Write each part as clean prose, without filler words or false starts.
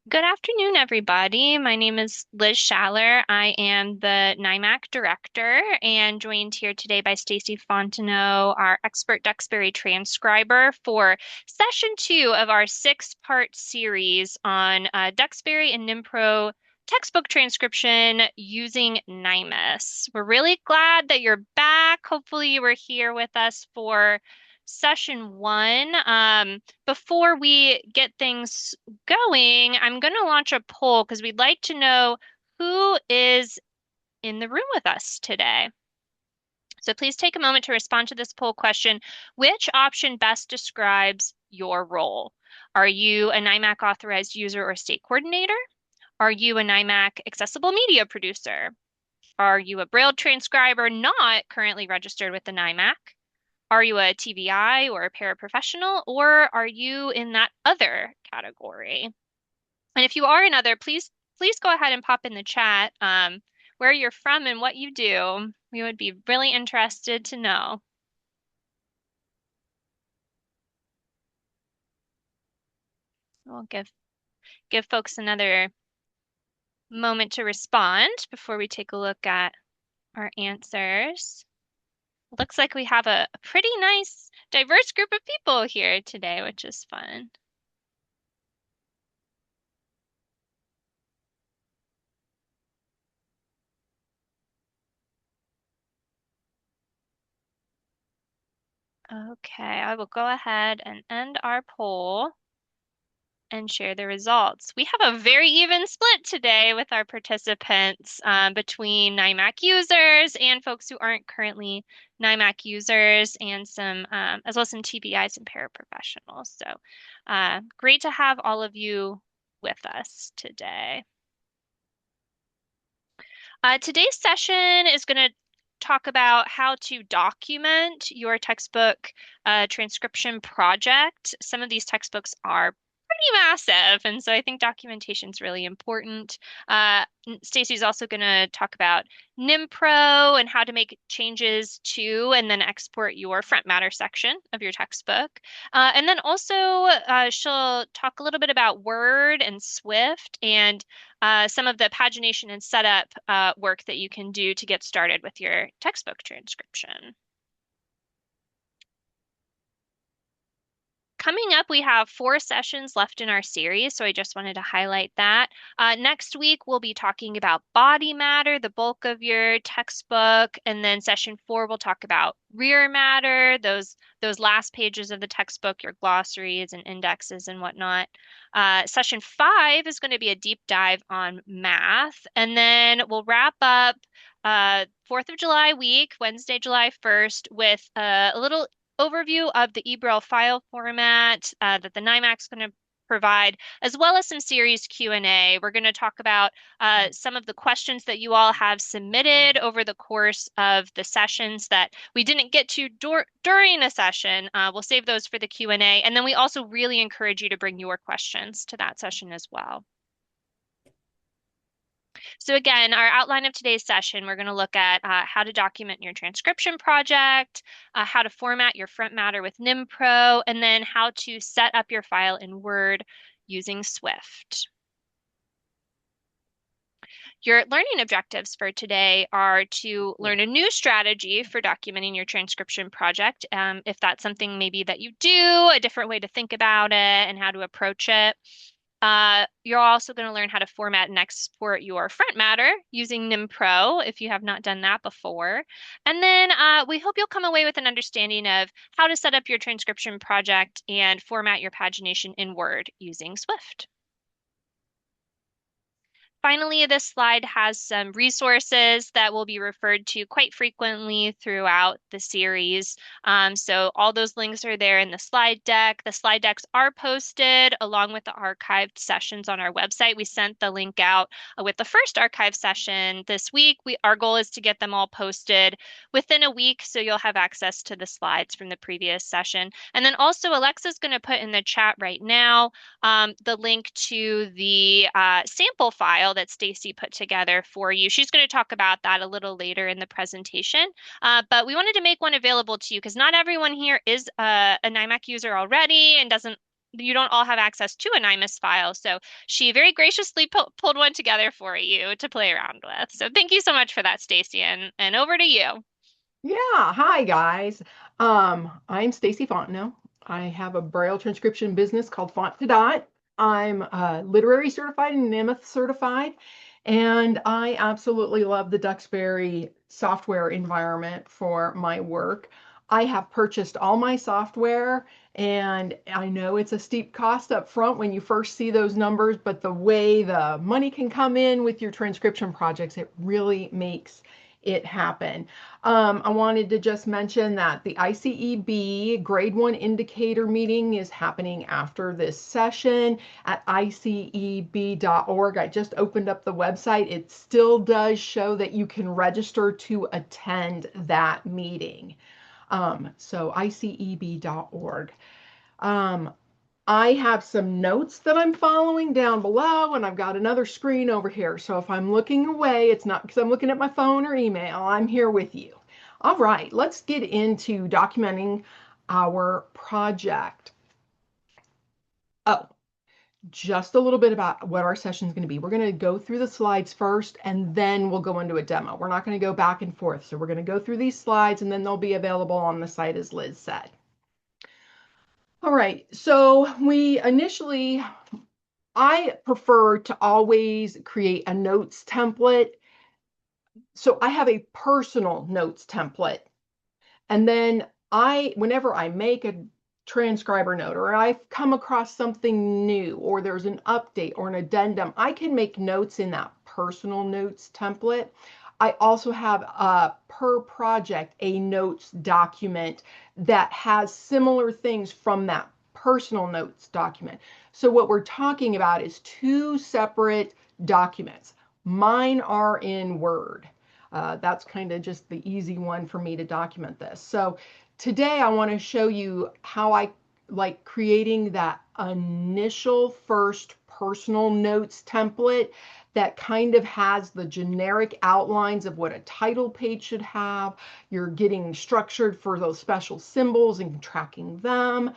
Good afternoon, everybody. My name is Liz Schaller. I am the NIMAC director and joined here today by Stacy Fontenot, our expert Duxbury transcriber for session 2 of our 6-part series on Duxbury and NimPro textbook transcription using NIMAS. We're really glad that you're back. Hopefully you were here with us for session 1. Before we get things going, I'm going to launch a poll because we'd like to know who is in the room with us today. So please take a moment to respond to this poll question. Which option best describes your role? Are you a NIMAC authorized user or state coordinator? Are you a NIMAC accessible media producer? Are you a Braille transcriber not currently registered with the NIMAC? Are you a TVI or a paraprofessional, or are you in that other category? And if you are another, please go ahead and pop in the chat where you're from and what you do. We would be really interested to know. We'll give folks another moment to respond before we take a look at our answers. Looks like we have a pretty nice, diverse group of people here today, which is fun. Okay, I will go ahead and end our poll and share the results. We have a very even split today with our participants between NIMAC users and folks who aren't currently NIMAC users, and some as well as some TBIs and paraprofessionals. So great to have all of you with us today. Today's session is going to talk about how to document your textbook transcription project. Some of these textbooks are pretty massive, and so I think documentation is really important. Stacy's also going to talk about NimPro and how to make changes to and then export your frontmatter section of your textbook. And then also she'll talk a little bit about Word and Swift and some of the pagination and setup work that you can do to get started with your textbook transcription. Coming up, we have 4 sessions left in our series, so I just wanted to highlight that. Next week, we'll be talking about body matter, the bulk of your textbook, and then session 4, we'll talk about rear matter, those last pages of the textbook, your glossaries and indexes and whatnot. Session 5 is going to be a deep dive on math, and then we'll wrap up 4th of July week, Wednesday, July 1st, with a little overview of the eBraille file format that the NIMAC is going to provide, as well as some series Q&A. We're going to talk about some of the questions that you all have submitted over the course of the sessions that we didn't get to during a session. We'll save those for the Q&A. And then we also really encourage you to bring your questions to that session as well. So again, our outline of today's session, we're going to look at how to document your transcription project, how to format your frontmatter with NimPro, and then how to set up your file in Word using Swift. Your learning objectives for today are to learn a new strategy for documenting your transcription project. If that's something maybe that you do, a different way to think about it and how to approach it. You're also going to learn how to format and export your frontmatter using NimPro if you have not done that before. And then we hope you'll come away with an understanding of how to set up your transcription project and format your pagination in Word using Swift. Finally, this slide has some resources that will be referred to quite frequently throughout the series. So all those links are there in the slide deck. The slide decks are posted along with the archived sessions on our website. We sent the link out with the first archive session this week. Our goal is to get them all posted within a week, so you'll have access to the slides from the previous session. And then also Alexa's going to put in the chat right now the link to the sample file that Stacy put together for you. She's going to talk about that a little later in the presentation, but we wanted to make one available to you because not everyone here is a NIMAC user already and doesn't you don't all have access to a NIMAS file. So she very graciously pulled one together for you to play around with. So thank you so much for that, Stacy, and over to you. Yeah, hi guys. I'm Stacy Fontenot. I have a Braille transcription business called Fontenot. I'm literary certified and NIMAS certified, and I absolutely love the Duxbury software environment for my work. I have purchased all my software, and I know it's a steep cost up front when you first see those numbers, but the way the money can come in with your transcription projects, it really makes it happen. I wanted to just mention that the ICEB Grade 1 Indicator meeting is happening after this session at iceb.org. I just opened up the website. It still does show that you can register to attend that meeting. So iceb.org. Um, I have some notes that I'm following down below, and I've got another screen over here. So if I'm looking away, it's not because I'm looking at my phone or email. I'm here with you. All right, let's get into documenting our project. Oh, just a little bit about what our session is going to be. We're going to go through the slides first, and then we'll go into a demo. We're not going to go back and forth. So we're going to go through these slides, and then they'll be available on the site, as Liz said. All right, so I prefer to always create a notes template. So I have a personal notes template. And then whenever I make a transcriber note or I've come across something new or there's an update or an addendum, I can make notes in that personal notes template. I also have per project a notes document that has similar things from that personal notes document. So what we're talking about is two separate documents. Mine are in Word. That's kind of just the easy one for me to document this. So today I want to show you how I like creating that initial first personal notes template that kind of has the generic outlines of what a title page should have. You're getting structured for those special symbols and tracking them,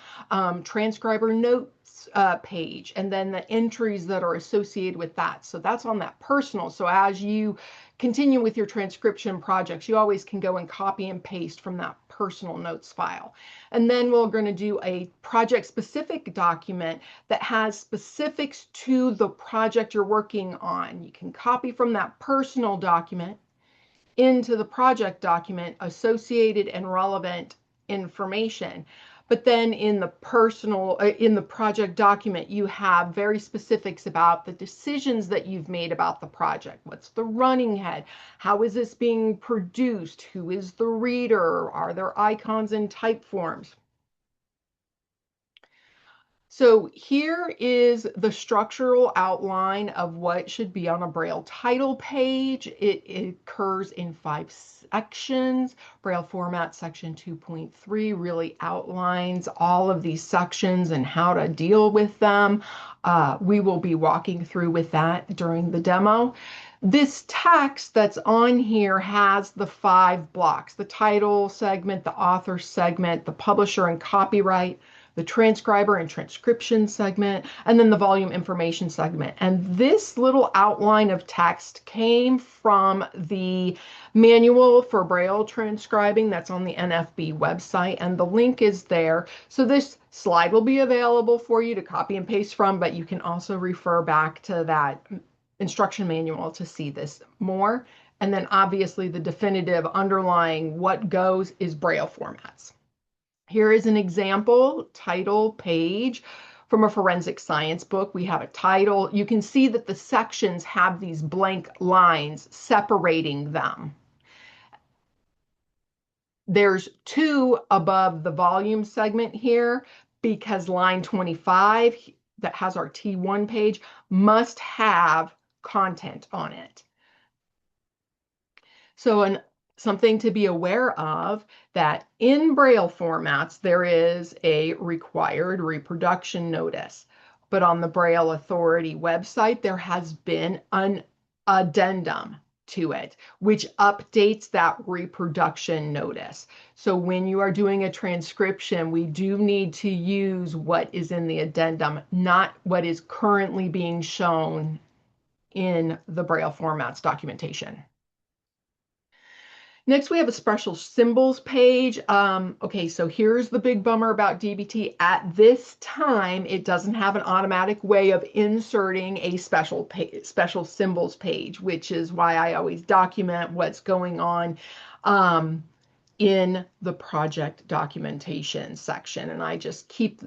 transcriber notes page, and then the entries that are associated with that. So that's on that personal. So as you continue with your transcription projects, you always can go and copy and paste from that personal notes file. And then we're going to do a project specific document that has specifics to the project you're working on. You can copy from that personal document into the project document associated and relevant information. But then in the project document, you have very specifics about the decisions that you've made about the project. What's the running head? How is this being produced? Who is the reader? Are there icons and type forms? So here is the structural outline of what should be on a Braille title page. It occurs in 5 sections. Braille format section 2.3 really outlines all of these sections and how to deal with them. We will be walking through with that during the demo. This text that's on here has the 5 blocks: the title segment, the author segment, the publisher and copyright, the transcriber and transcription segment, and then the volume information segment. And this little outline of text came from the manual for Braille transcribing that's on the NFB website, and the link is there. So this slide will be available for you to copy and paste from, but you can also refer back to that instruction manual to see this more. And then obviously the definitive underlying what goes is Braille formats. Here is an example title page from a forensic science book. We have a title. You can see that the sections have these blank lines separating them. There's 2 above the volume segment here because line 25 that has our T1 page must have content on it. So something to be aware of, that in Braille formats, there is a required reproduction notice. But on the Braille Authority website, there has been an addendum to it, which updates that reproduction notice. So when you are doing a transcription, we do need to use what is in the addendum, not what is currently being shown in the Braille formats documentation. Next, we have a special symbols page. Okay, so here's the big bummer about DBT. At this time, it doesn't have an automatic way of inserting a special symbols page, which is why I always document what's going on in the project documentation section. And I just keep,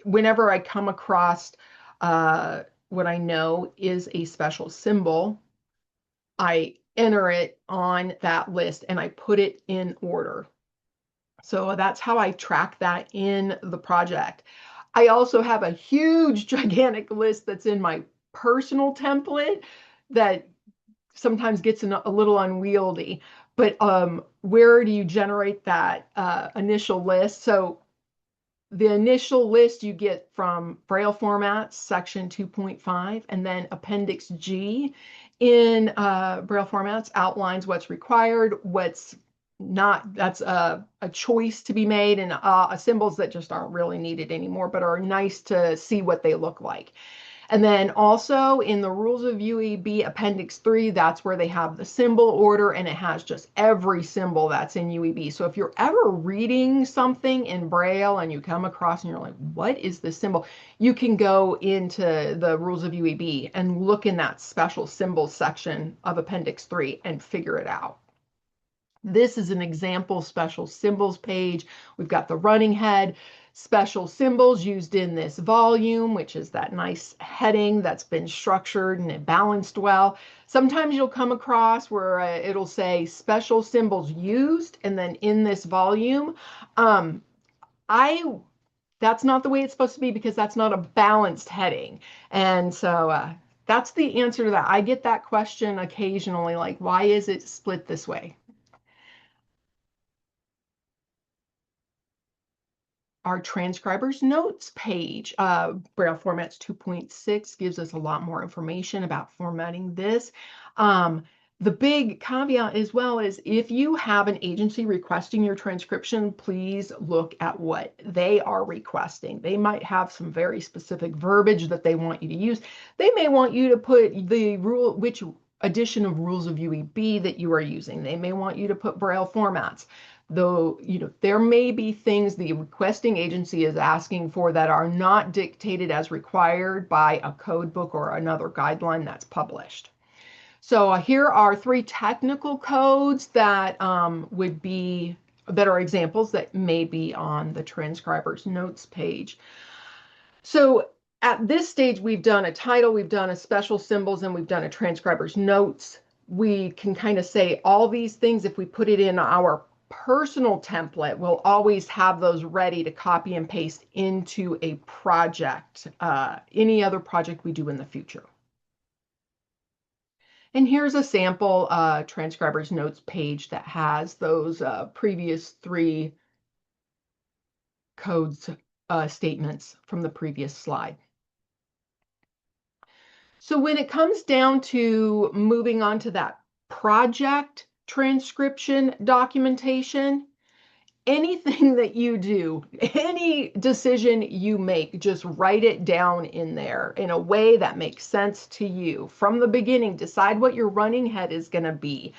whenever I come across what I know is a special symbol, I enter it on that list and I put it in order. So that's how I track that in the project. I also have a huge, gigantic list that's in my personal template that sometimes gets a little unwieldy. But where do you generate that initial list? So the initial list you get from Braille formats, section 2.5, and then Appendix G in Braille formats outlines what's required, what's not. That's a choice to be made, and symbols that just aren't really needed anymore, but are nice to see what they look like. And then also in the Rules of UEB Appendix 3, that's where they have the symbol order, and it has just every symbol that's in UEB. So if you're ever reading something in Braille and you come across and you're like, what is this symbol? You can go into the Rules of UEB and look in that special symbols section of Appendix 3 and figure it out. This is an example special symbols page. We've got the running head, special symbols used in this volume, which is that nice heading that's been structured and it balanced well. Sometimes you'll come across where it'll say special symbols used, and then in this volume, that's not the way it's supposed to be because that's not a balanced heading. And so that's the answer to that. I get that question occasionally, like, why is it split this way? Our transcribers notes page, Braille Formats 2.6 gives us a lot more information about formatting this. The big caveat as well is if you have an agency requesting your transcription, please look at what they are requesting. They might have some very specific verbiage that they want you to use. They may want you to put the rule, which edition of Rules of UEB that you are using. They may want you to put Braille formats. Though, there may be things the requesting agency is asking for that are not dictated as required by a code book or another guideline that's published. So here are 3 technical codes that that are examples that may be on the transcriber's notes page. So at this stage, we've done a title, we've done a special symbols, and we've done a transcriber's notes. We can kind of say all these things if we put it in our personal template, we'll always have those ready to copy and paste into a project, any other project we do in the future. And here's a sample transcriber's notes page that has those previous 3 codes statements from the previous slide. So when it comes down to moving on to that project transcription documentation, anything that you do, any decision you make, just write it down in there in a way that makes sense to you. From the beginning, decide what your running head is going to be.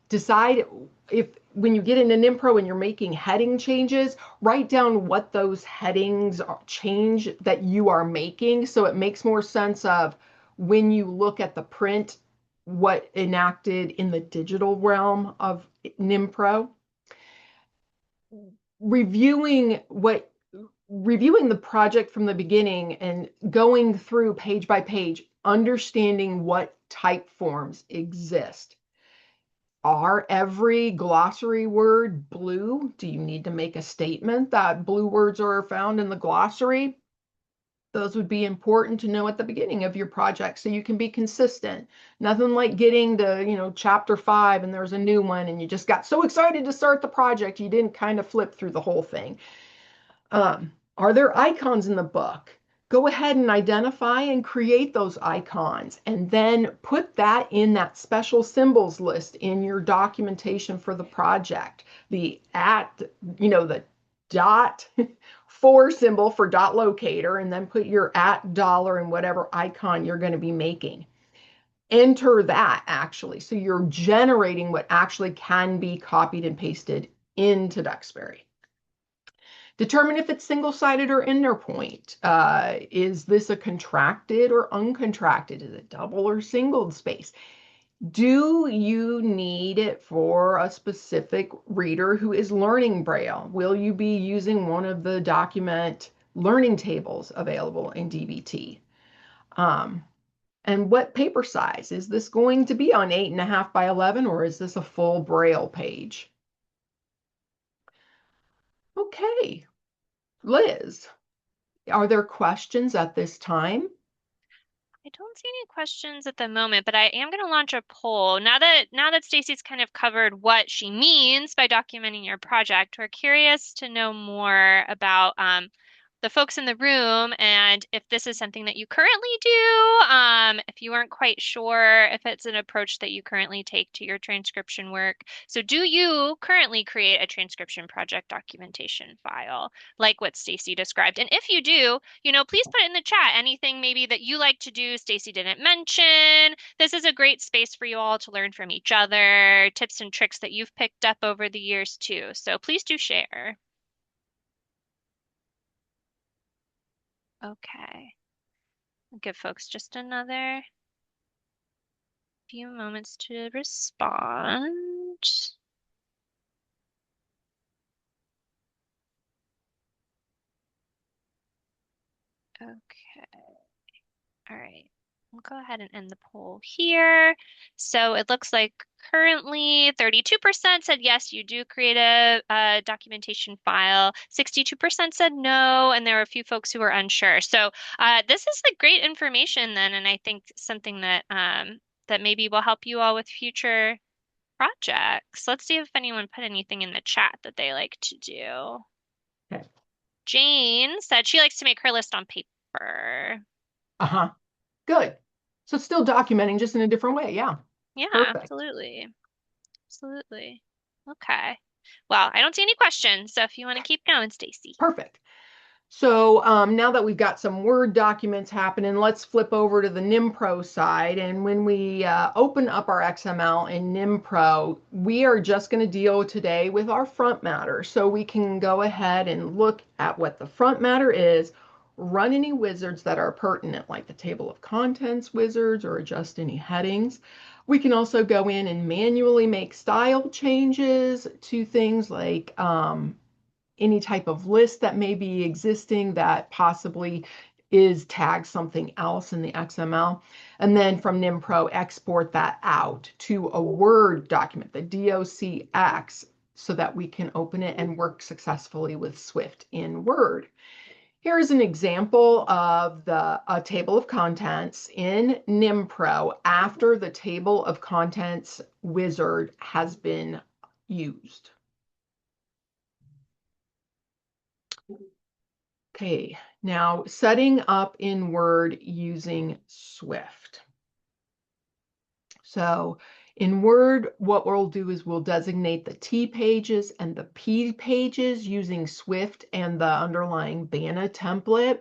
Decide if, when you get into NimPro and you're making heading changes, write down what those headings change that you are making so it makes more sense of when you look at the print, what enacted in the digital realm of NimPro. Reviewing the project from the beginning and going through page by page, understanding what type forms exist. Are every glossary word blue? Do you need to make a statement that blue words are found in the glossary? Those would be important to know at the beginning of your project so you can be consistent. Nothing like getting to, chapter 5 and there's a new one and you just got so excited to start the project you didn't kind of flip through the whole thing. Are there icons in the book? go ahead and identify and create those icons, and then put that in that special symbols list in your documentation for the project. The the dot for symbol for dot locator, and then put your at dollar and whatever icon you're going to be making. Enter that actually. So you're generating what actually can be copied and pasted into Duxbury. Determine if it's single-sided or interpoint. Is this a contracted or uncontracted? Is it double or singled space? Do you need it for a specific reader who is learning Braille? Will you be using one of the document learning tables available in DBT? And what paper size? Is this going to be on 8.5 by 11, or is this a full Braille page? Okay, Liz, are there questions at this time? I don't see any questions at the moment, but I am going to launch a poll. Now that Stacy's kind of covered what she means by documenting your project, we're curious to know more about the folks in the room and if this is something that you currently do, if you weren't quite sure if it's an approach that you currently take to your transcription work. So do you currently create a transcription project documentation file like what Stacy described? And if you do, please put in the chat anything maybe that you like to do Stacy didn't mention. This is a great space for you all to learn from each other, tips and tricks that you've picked up over the years too. So please do share. Okay. I'll give folks just another few moments to respond. Okay. All right. We'll go ahead and end the poll here. So it looks like currently 32% said yes, you do create a documentation file. 62% said no, and there were a few folks who were unsure. So this is like great information then, and I think something that maybe will help you all with future projects. Let's see if anyone put anything in the chat that they like to do. Okay. Jane said she likes to make her list on paper. Uh-huh. Good. So still documenting, just in a different way. Yeah. Yeah, Perfect. absolutely. Absolutely. Okay. Well, I don't see any questions, so if you want to keep going, Stacy. Perfect. So now that we've got some Word documents happening, let's flip over to the NimPro side. And when we open up our XML in NimPro, we are just going to deal today with our front matter. So we can go ahead and look at what the front matter is, run any wizards that are pertinent, like the table of contents wizards, or adjust any headings. We can also go in and manually make style changes to things like any type of list that may be existing that possibly is tagged something else in the XML. And then from NimPro, export that out to a Word document, the docx, so that we can open it and work successfully with Swift in Word. Here's an example of a table of contents in NimPro after the table of contents wizard has been used. Okay, now setting up in Word using Swift. So in Word, what we'll do is we'll designate the T pages and the P pages using Swift and the underlying BANA template.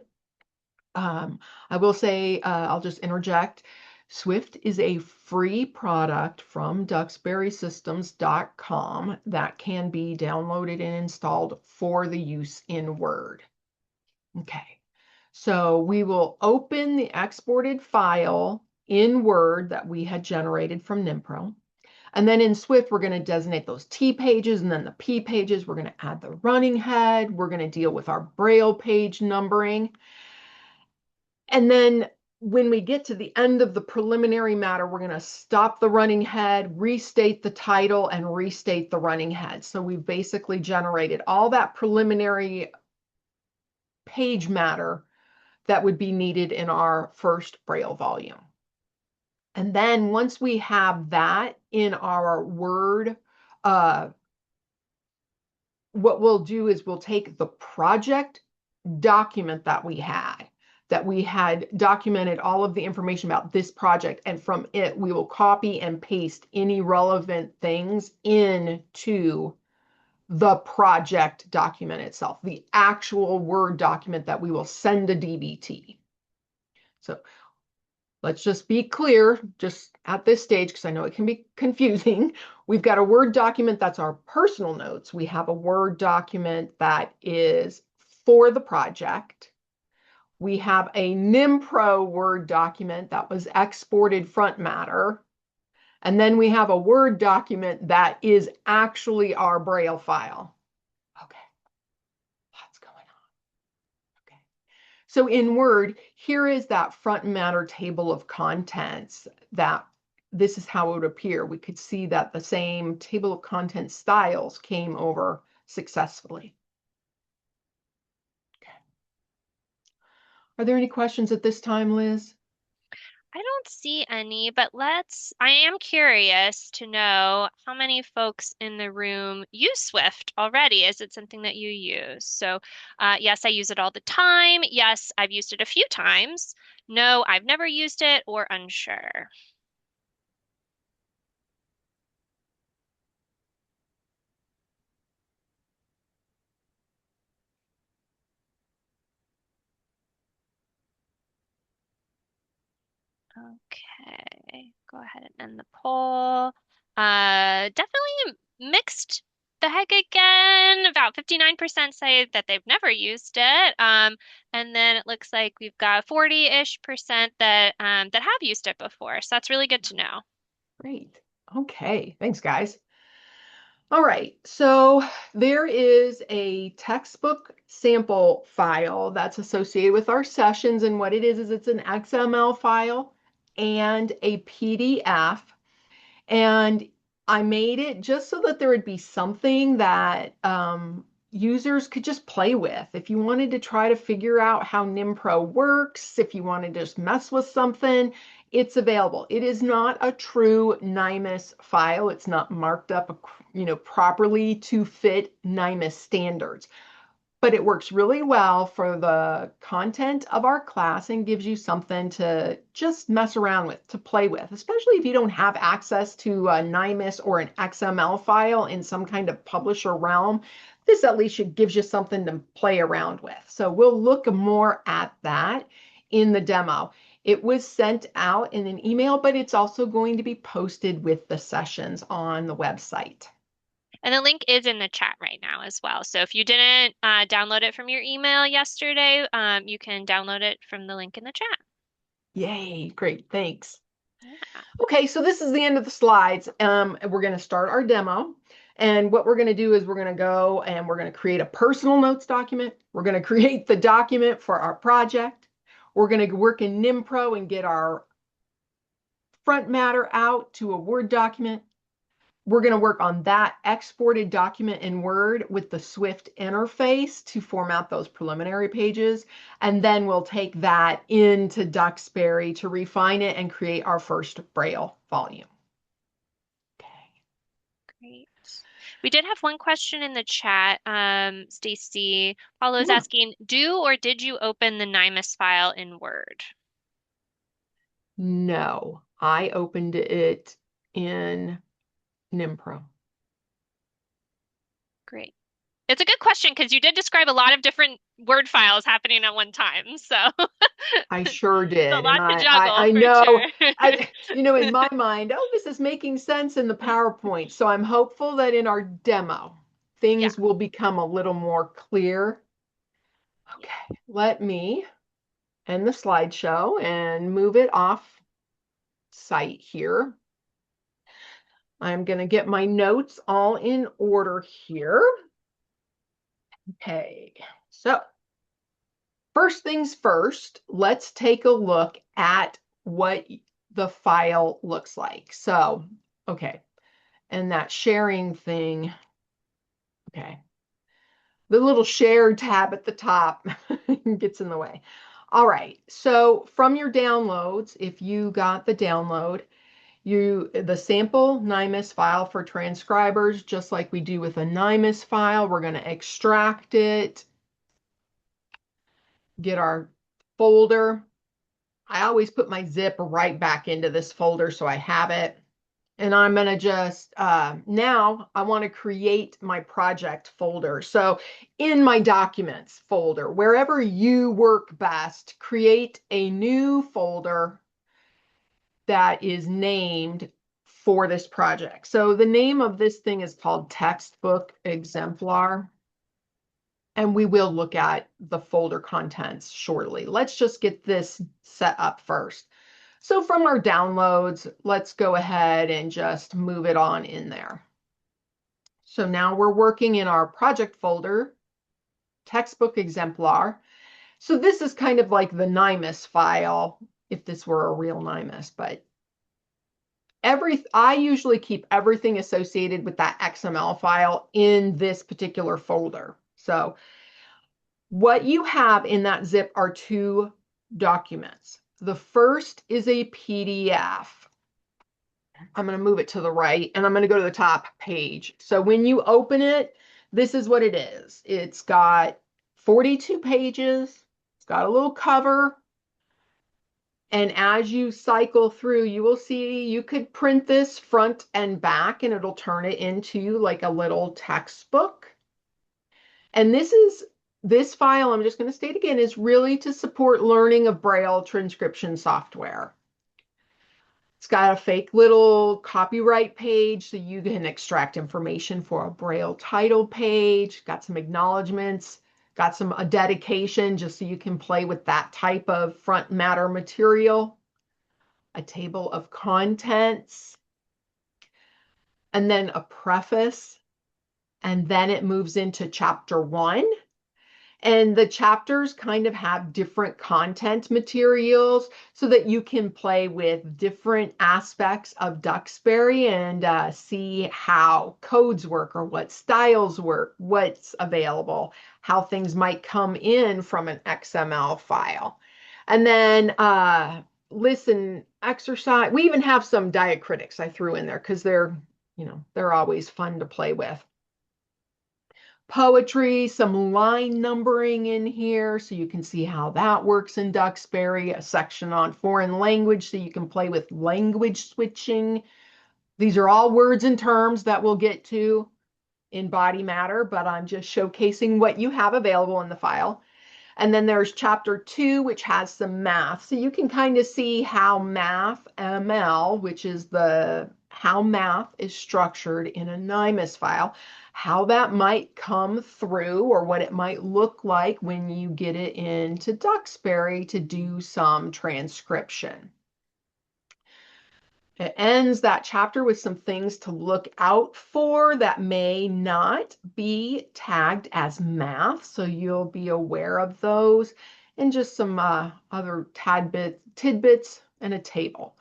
I will say, I'll just interject, Swift is a free product from duxburysystems.com that can be downloaded and installed for the use in Word. Okay, so we will open the exported file in Word that we had generated from NimPro. And then in Swift, we're going to designate those T pages and then the P pages. We're going to add the running head. We're going to deal with our Braille page numbering. And then when we get to the end of the preliminary matter, we're going to stop the running head, restate the title, and restate the running head. So we've basically generated all that preliminary page matter that would be needed in our first Braille volume. And then once we have that in our Word, what we'll do is we'll take the project document that we had, that we had documented all of the information about this project, and from it we will copy and paste any relevant things into the project document itself, the actual Word document that we will send to DBT. So let's just be clear, just at this stage, because I know it can be confusing. We've got a Word document that's our personal notes. We have a Word document that is for the project. We have a NimPro Word document that was exported frontmatter. And then we have a Word document that is actually our braille file. Okay, lots going on. Okay. So in Word, here is that frontmatter table of contents that this is how it would appear. We could see that the same table of contents styles came over successfully. Okay. Are there any questions at this time, Liz? I don't see any, but I am curious to know how many folks in the room use Swift already. Is it something that you use? So, yes, I use it all the time. Yes, I've used it a few times. No, I've never used it or unsure. Okay, go ahead and end the poll. Definitely mixed the heck again. About 59% say that they've never used it. And then it looks like we've got 40-ish percent that have used it before. So that's really good to know. Great. Okay, thanks, guys. All right, so there is a textbook sample file that's associated with our sessions, and what it is it's an XML file and a PDF. And I made it just so that there would be something that users could just play with. If you wanted to try to figure out how NimPro works, if you wanted to just mess with something, it's available. It is not a true NIMAS file. It's not marked up, properly to fit NIMAS standards, but it works really well for the content of our class and gives you something to just mess around with, to play with, especially if you don't have access to a NIMAS or an XML file in some kind of publisher realm. This at least gives you something to play around with. So we'll look more at that in the demo. It was sent out in an email, but it's also going to be posted with the sessions on the website. And the link is in the chat right now as well. So if you didn't download it from your email yesterday, you can download it from the link in the chat. Yay, great, thanks. Yeah. Okay, so this is the end of the slides. We're going to start our demo. And what we're going to do is we're going to go and we're going to create a personal notes document. We're going to create the document for our project. We're going to work in NimPro and get our front matter out to a Word document. We're going to work on that exported document in Word with the Swift interface to format those preliminary pages. And then we'll take that into Duxbury to refine it and create our first Braille volume. Okay. Great. We did have one question in the chat. Stacy, Paulo is Yeah. asking, do or did you open the NIMAS file in Word? No, I opened it in NimPro. Great. It's a good question because you did describe a lot of different Word files happening at one time. So I sure it's a did. And lot to I juggle for know, sure. in my mind, oh, this is making sense in the PowerPoint. So I'm hopeful that in our demo, Yeah. things will become a little more clear. Yeah. Okay, let me end the slideshow and move it off site here. I'm going to get my notes all in order here. Okay, so first things first, let's take a look at what the file looks like. So, okay, and that sharing thing, okay, the little share tab at the top gets in the way. All right, so from your downloads, if you got the download, the sample NIMAS file for transcribers, just like we do with a NIMAS file, we're going to extract it, get our folder. I always put my zip right back into this folder so I have it. And I'm going to just, now I want to create my project folder. So in my documents folder, wherever you work best, create a new folder that is named for this project. So the name of this thing is called Textbook Exemplar. And we will look at the folder contents shortly. Let's just get this set up first. So from our downloads, let's go ahead and just move it on in there. So now we're working in our project folder, Textbook Exemplar. So this is kind of like the NIMAS file, if this were a real NIMAS, but I usually keep everything associated with that XML file in this particular folder. So what you have in that zip are two documents. The first is a PDF. I'm going to move it to the right and I'm going to go to the top page. So when you open it, this is what it is. It's got 42 pages. It's got a little cover. And as you cycle through, you will see you could print this front and back and it'll turn it into like a little textbook. And this file, I'm just going to state again, is really to support learning of Braille transcription software. It's got a fake little copyright page so you can extract information for a Braille title page, got some acknowledgments, got a dedication just so you can play with that type of front matter material, a table of contents, and then a preface. And then it moves into chapter 1. And the chapters kind of have different content materials so that you can play with different aspects of Duxbury and see how codes work or what styles work, what's available, how things might come in from an XML file. And then listen, exercise. We even have some diacritics I threw in there because they're always fun to play with. Poetry, some line numbering in here so you can see how that works in Duxbury, a section on foreign language so you can play with language switching. These are all words and terms that we'll get to in body matter, but I'm just showcasing what you have available in the file. And then there's chapter 2, which has some math. So you can kind of see how math ML, which is how math is structured in a NIMAS file, how that might come through or what it might look like when you get it into Duxbury to do some transcription. It ends that chapter with some things to look out for that may not be tagged as math, so you'll be aware of those, and just some other tidbits and a table.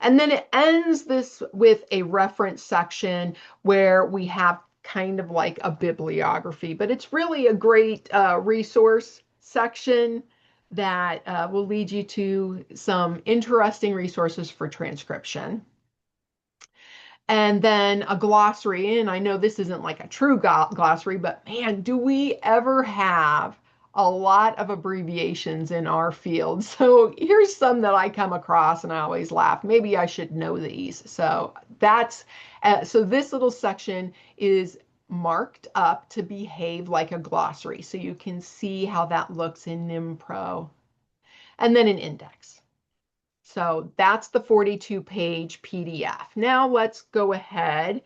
And then it ends this with a reference section where we have kind of like a bibliography, but it's really a great resource section that will lead you to some interesting resources for transcription. And then a glossary, and I know this isn't like a true glossary, but man, do we ever have a lot of abbreviations in our field. So here's some that I come across and I always laugh. Maybe I should know these. So this little section is marked up to behave like a glossary. So you can see how that looks in NimPro. And then an index. So that's the 42-page PDF. Now let's go ahead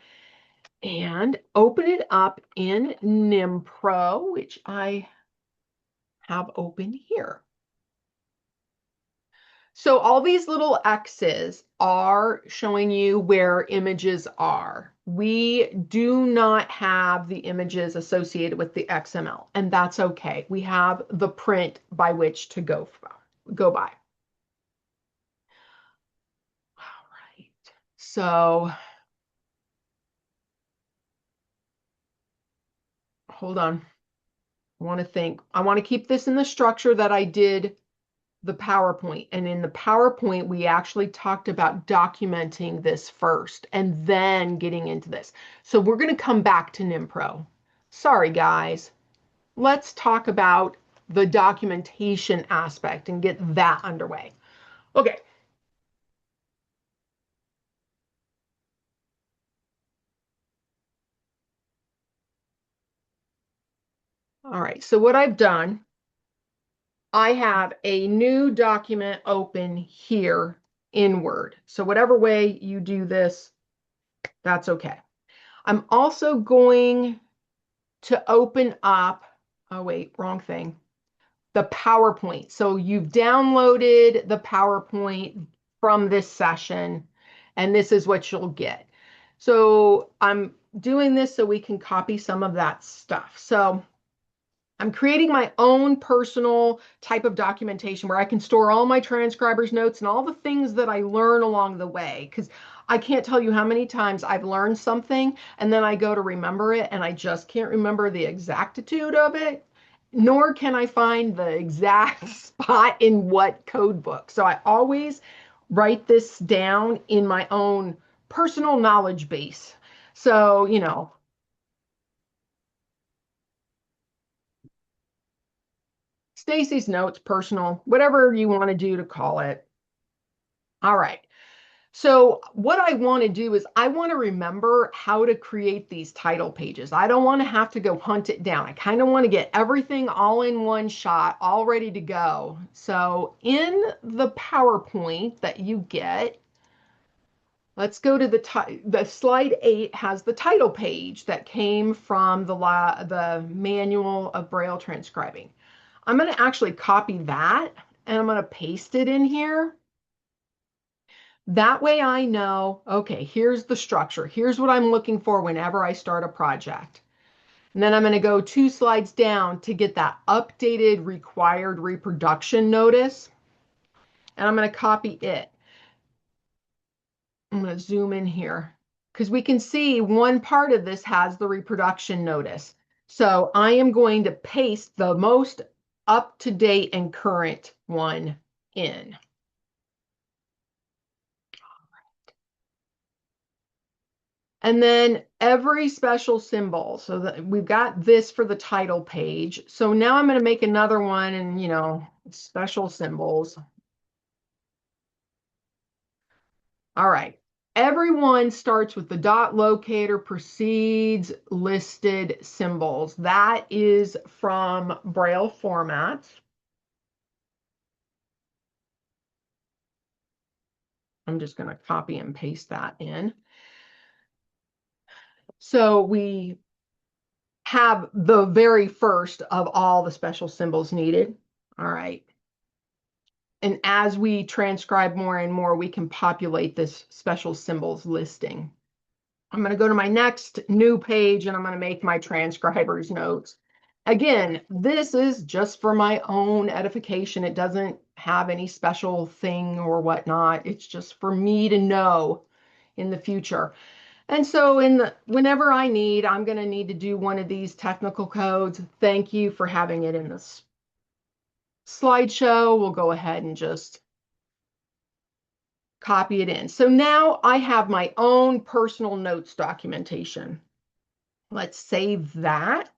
and open it up in NimPro, which I have open here. So all these little X's are showing you where images are. We do not have the images associated with the XML, and that's okay. We have the print by which to go by. All right. So hold on. I want to keep this in the structure that I did the PowerPoint. And in the PowerPoint, we actually talked about documenting this first and then getting into this. So we're going to come back to NimPro. Sorry, guys. Let's talk about the documentation aspect and get that underway. Okay. All right. So what I've done, I have a new document open here in Word. So whatever way you do this, that's okay. I'm also going to open up, oh wait, wrong thing, the PowerPoint. So you've downloaded the PowerPoint from this session, and this is what you'll get. So I'm doing this so we can copy some of that stuff. So I'm creating my own personal type of documentation where I can store all my transcribers notes and all the things that I learn along the way. Because I can't tell you how many times I've learned something and then I go to remember it and I just can't remember the exactitude of it, nor can I find the exact spot in what code book. So I always write this down in my own personal knowledge base. So, Stacy's notes, personal, whatever you want to do to call it. All right. So what I want to do is I want to remember how to create these title pages. I don't want to have to go hunt it down. I kind of want to get everything all in one shot, all ready to go. So in the PowerPoint that you get, let's go to the slide 8 has the title page that came from the manual of Braille transcribing. I'm going to actually copy that and I'm going to paste it in here. That way I know, okay, here's the structure. Here's what I'm looking for whenever I start a project. And then I'm going to go 2 slides down to get that updated required reproduction notice. And I'm going to copy it. I'm going to zoom in here because we can see one part of this has the reproduction notice. So I am going to paste the most up-to-date and current one in. And then every special symbol. So that we've got this for the title page. So now I'm going to make another one and, special symbols. All right. Everyone starts with the dot locator precedes listed symbols. That is from Braille formats. I'm just going to copy and paste that in. So we have the very first of all the special symbols needed. All right. And as we transcribe more and more, we can populate this special symbols listing. I'm going to go to my next new page and I'm going to make my transcribers notes. Again, this is just for my own edification. It doesn't have any special thing or whatnot. It's just for me to know in the future. And so whenever I need, I'm going to need to do one of these technical codes. Thank you for having it in this slideshow. We'll go ahead and just copy it in. So now I have my own personal notes documentation. Let's save that.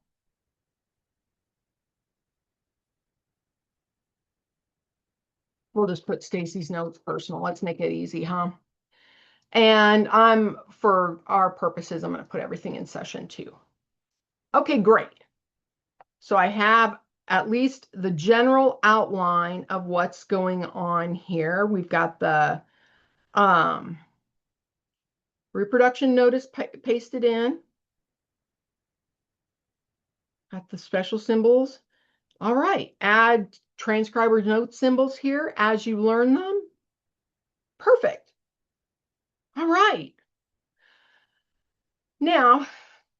We'll just put Stacy's notes personal. Let's make it easy, huh? And for our purposes, I'm going to put everything in session 2. Okay, great. So I have at least the general outline of what's going on here. We've got the reproduction notice pasted in. Got the special symbols. All right, add transcriber note symbols here as you learn them. Perfect. All right. Now,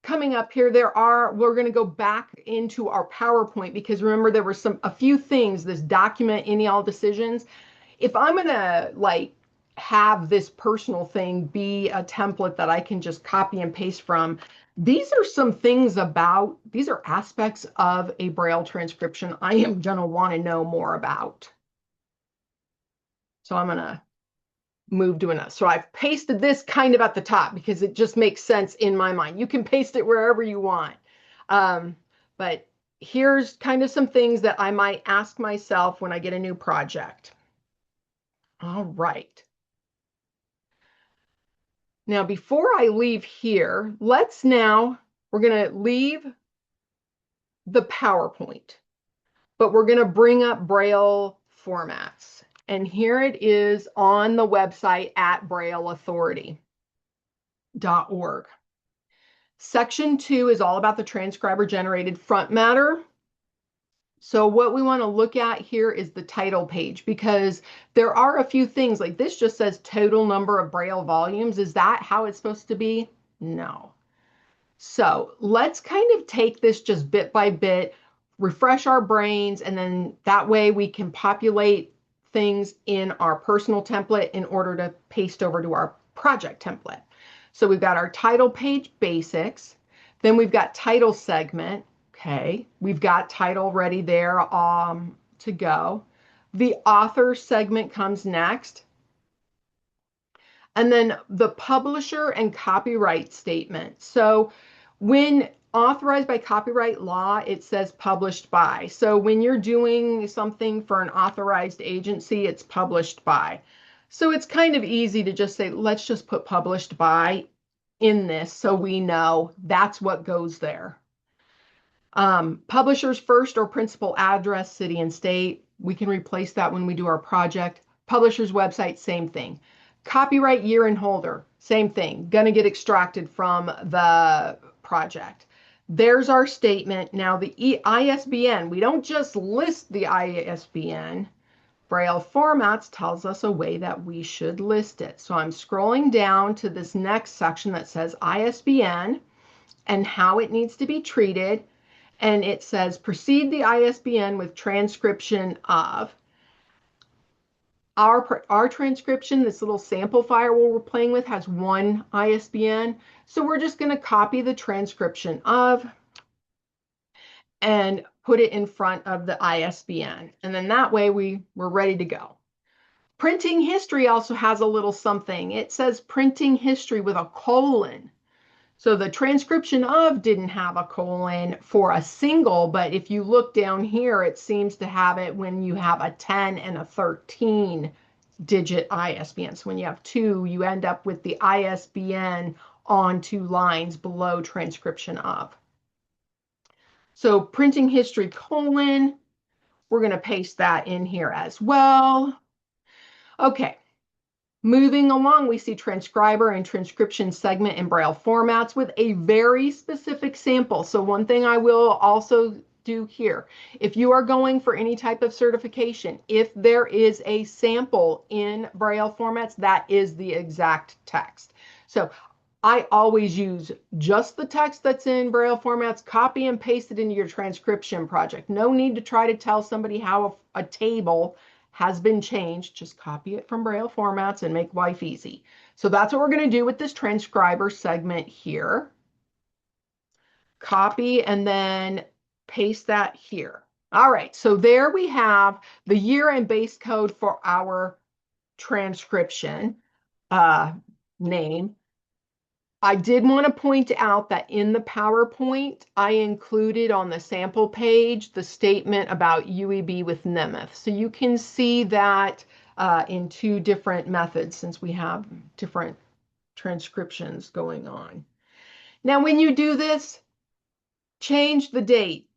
coming up here, we're going to go back into our PowerPoint because remember there were a few things, this document any all decisions. If I'm going to have this personal thing be a template that I can just copy and paste from, these are aspects of a Braille transcription I am going to want to know more about. So I'm going to move to another. So I've pasted this kind of at the top because it just makes sense in my mind. You can paste it wherever you want. But here's kind of some things that I might ask myself when I get a new project. All right. Now, before I leave here, we're going to leave the PowerPoint, but we're going to bring up Braille formats. And here it is on the website at brailleauthority.org. Section 2 is all about the transcriber generated front matter. So what we want to look at here is the title page, because there are a few things like this just says total number of Braille volumes. Is that how it's supposed to be? No. So let's kind of take this just bit by bit, refresh our brains, and then that way we can populate things in our personal template in order to paste over to our project template. So we've got our title page basics, then we've got title segment. Okay, we've got title ready there to go. The author segment comes next. And then the publisher and copyright statement. So when authorized by copyright law, it says published by. So when you're doing something for an authorized agency, it's published by. So it's kind of easy to just say, let's just put published by in this so we know that's what goes there. Publisher's first or principal address, city and state. We can replace that when we do our project. Publisher's website, same thing. Copyright year and holder, same thing. Going to get extracted from the project. There's our statement. Now the ISBN, we don't just list the ISBN. Braille formats tells us a way that we should list it. So I'm scrolling down to this next section that says ISBN and how it needs to be treated. And it says precede the ISBN with transcription of. Our transcription, this little sample file we're playing with, has one ISBN. So we're just going to copy the transcription of and put it in front of the ISBN. And then that way we're ready to go. Printing history also has a little something. It says printing history with a colon. So the transcription of didn't have a colon for a single, but if you look down here, it seems to have it when you have a 10 and a 13 digit ISBN. So when you have two, you end up with the ISBN on two lines below transcription of. So printing history colon, we're going to paste that in here as well. Okay. Moving along, we see transcriber and transcription segment in Braille formats with a very specific sample. So one thing I will also do here, if you are going for any type of certification, if there is a sample in Braille formats, that is the exact text. So I always use just the text that's in Braille formats, copy and paste it into your transcription project. No need to try to tell somebody how a table has been changed. Just copy it from Braille formats and make life easy. So that's what we're going to do with this transcriber segment here. Copy and then paste that here. All right, so there we have the year and base code for our transcription name. I did want to point out that in the PowerPoint, I included on the sample page the statement about UEB with NIMAS. So you can see that in two different methods since we have different transcriptions going on. Now, when you do this, change the date.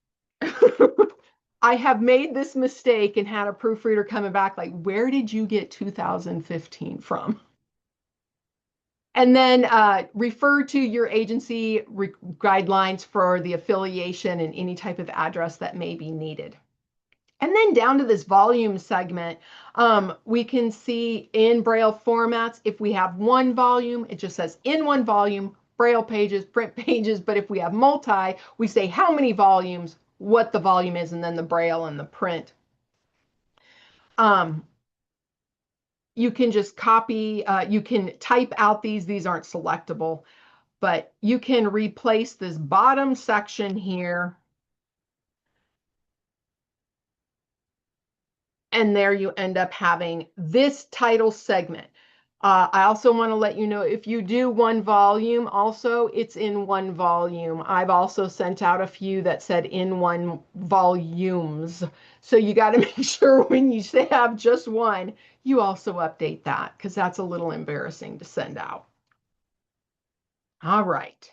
I have made this mistake and had a proofreader coming back like, where did you get 2015 from? And then refer to your agency guidelines for the affiliation and any type of address that may be needed. And then down to this volume segment, we can see in Braille formats, if we have one volume, it just says in one volume, Braille pages, print pages. But if we have multi, we say how many volumes, what the volume is, and then the Braille and the print. You can just copy, you can type out these aren't selectable, but you can replace this bottom section here. And there you end up having this title segment. I also want to let you know if you do one volume, also it's in one volume. I've also sent out a few that said in one volumes. So you got to make sure when you say have just one, you also update that because that's a little embarrassing to send out. All right.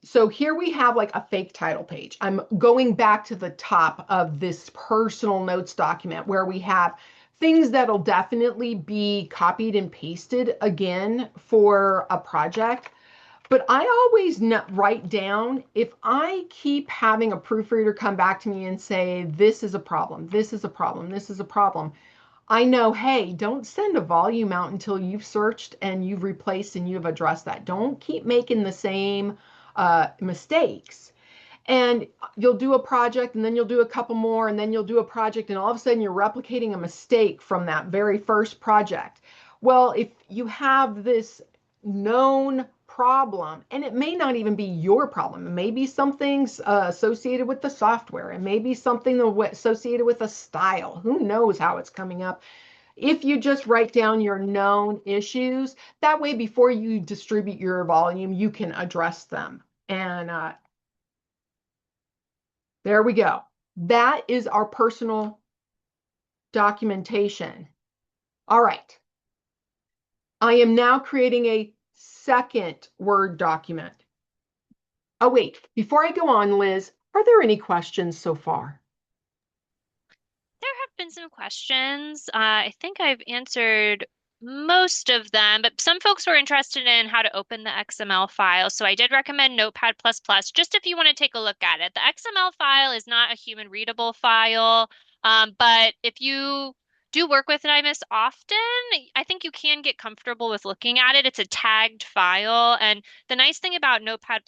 So here we have like a fake title page. I'm going back to the top of this personal notes document where we have things that'll definitely be copied and pasted again for a project. But I always write down if I keep having a proofreader come back to me and say, this is a problem, this is a problem, this is a problem. I know, hey, don't send a volume out until you've searched and you've replaced and you've addressed that. Don't keep making the same mistakes. And you'll do a project and then you'll do a couple more and then you'll do a project and all of a sudden you're replicating a mistake from that very first project. Well, if you have this known problem, and it may not even be your problem, it may be something associated with the software, it may be something associated with a style. Who knows how it's coming up? If you just write down your known issues, that way before you distribute your volume, you can address them. And there we go. That is our personal documentation. All right. I am now creating a second Word document. Oh, wait, before I go on, Liz, are there any questions so far? There have been some questions. I think I've answered most of them, but some folks were interested in how to open the XML file. So I did recommend Notepad++, just if you want to take a look at it. The XML file is not a human readable file, but if you do work with NIMAS often, I think you can get comfortable with looking at it. It's a tagged file, and the nice thing about Notepad++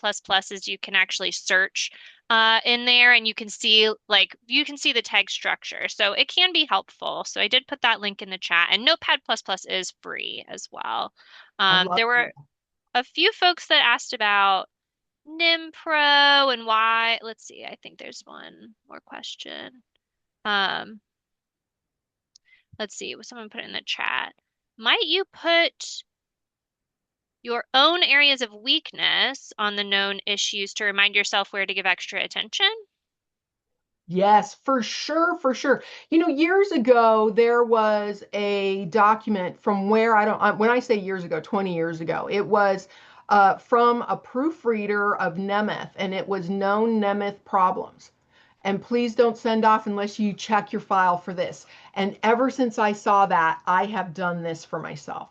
is you can actually search in there and you can see the tag structure. So it can be helpful. So I did put that link in the chat and Notepad++ is free as well. I love There that. were a few folks that asked about NimPro and why. Let's see, I think there's one more question. Um, let's see, someone put it in the chat. Might you put your own areas of weakness on the known issues to remind yourself where to give extra attention? Yes, for sure, for sure. You know, years ago, there was a document from where when I say years ago, 20 years ago, it was from a proofreader of Nemeth, and it was known Nemeth problems. And please don't send off unless you check your file for this. And ever since I saw that, I have done this for myself.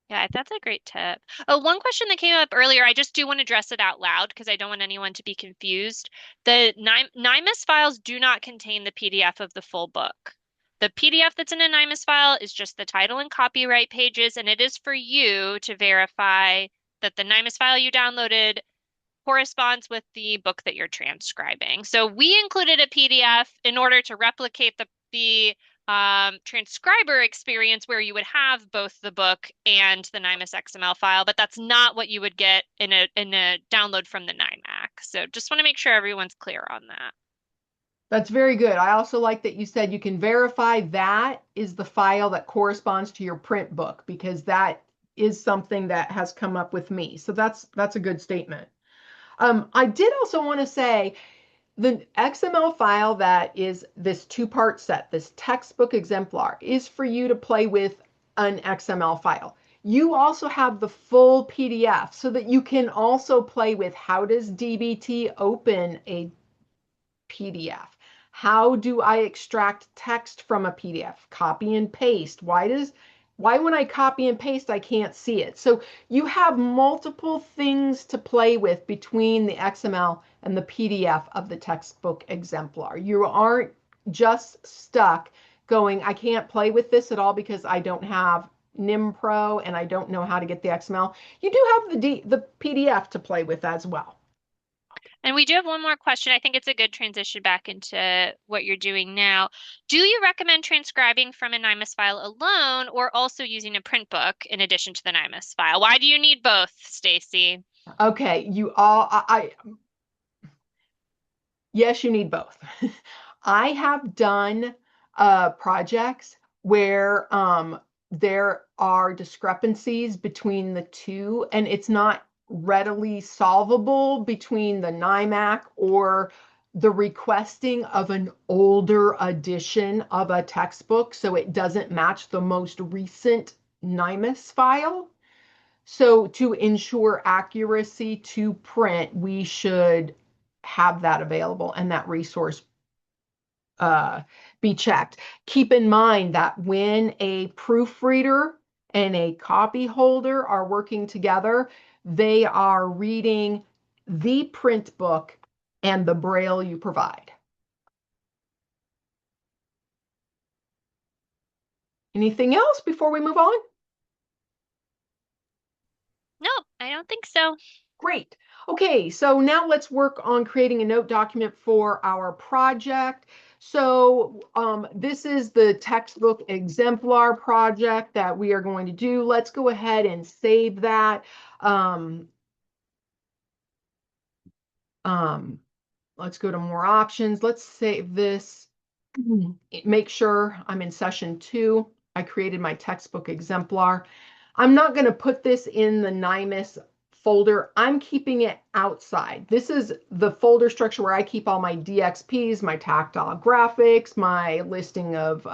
Yeah, that's a great tip. Oh, one question that came up earlier, I just do want to address it out loud because I don't want anyone to be confused. The NIMAS files do not contain the PDF of the full book. The PDF that's in a NIMAS file is just the title and copyright pages, and it is for you to verify that the NIMAS file you downloaded corresponds with the book that you're transcribing. So we included a PDF in order to replicate the transcriber experience where you would have both the book and the NIMAS XML file, but that's not what you would get in a download from the NIMAC. So just want to make sure everyone's clear on that. That's very good. I also like that you said you can verify that is the file that corresponds to your print book because that is something that has come up with me. So that's a good statement. I did also want to say the XML file that is this two-part set, this textbook exemplar, is for you to play with an XML file. You also have the full PDF so that you can also play with how does DBT open a PDF? How do I extract text from a PDF? Copy and paste. Why when I copy and paste I can't see it? So you have multiple things to play with between the XML and the PDF of the textbook exemplar. You aren't just stuck going, I can't play with this at all because I don't have NimPro and I don't know how to get the XML. You do have the PDF to play with as well. And we do have one more question. I think it's a good transition back into what you're doing now. Do you recommend transcribing from a NIMAS file alone or also using a print book in addition to the NIMAS file? Why do you need both, Stacy? Okay, you all, yes, you need both. I have done projects where there are discrepancies between the two, and it's not readily solvable between the NIMAC or the requesting of an older edition of a textbook, so it doesn't match the most recent NIMAS file. So to ensure accuracy to print, we should have that available and that resource be checked. Keep in mind that when a proofreader and a copy holder are working together, they are reading the print book and the braille you provide. Anything else before we move on? Nope, I don't think so. Great. Okay, so now let's work on creating a note document for our project. So this is the textbook exemplar project that we are going to do. Let's go ahead and save that. Um, let's go to more options. Let's save this. Make sure I'm in session 2. I created my textbook exemplar. I'm not going to put this in the NIMAS folder. I'm keeping it outside. This is the folder structure where I keep all my DXPs, my tactile graphics, my listing of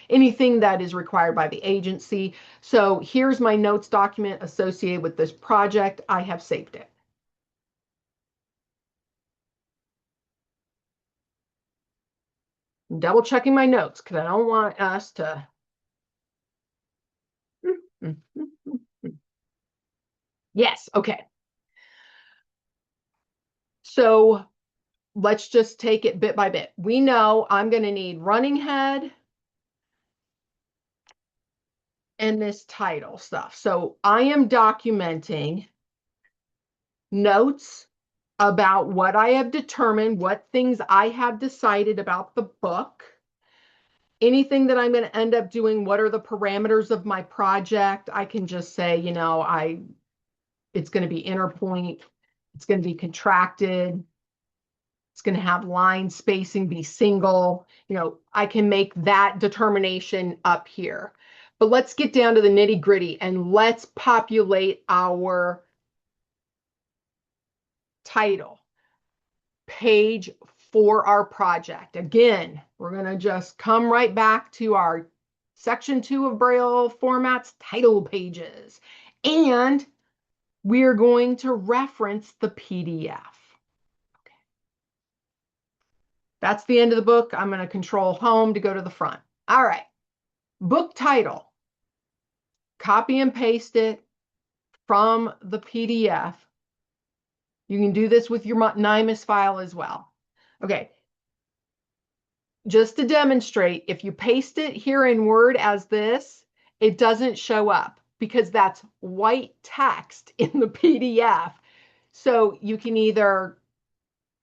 anything that is required by the agency. So here's my notes document associated with this project. I have saved it. I'm double checking my notes because I don't want us to. Yes, okay. So let's just take it bit by bit. We know I'm going to need running head and this title stuff. So I am documenting notes about what I have determined, what things I have decided about the book, anything that I'm going to end up doing, what are the parameters of my project. I can just say, it's going to be inner point, it's going to be contracted, it's going to have line spacing be single. I can make that determination up here. But let's get down to the nitty gritty and let's populate our title page for our project. Again, we're going to just come right back to our section 2 of Braille formats, title pages. And we're going to reference the PDF. That's the end of the book. I'm going to control home to go to the front. All right. Book title. Copy and paste it from the PDF. You can do this with your NIMAS file as well. Okay. Just to demonstrate, if you paste it here in Word as this, it doesn't show up because that's white text in the PDF. So you can either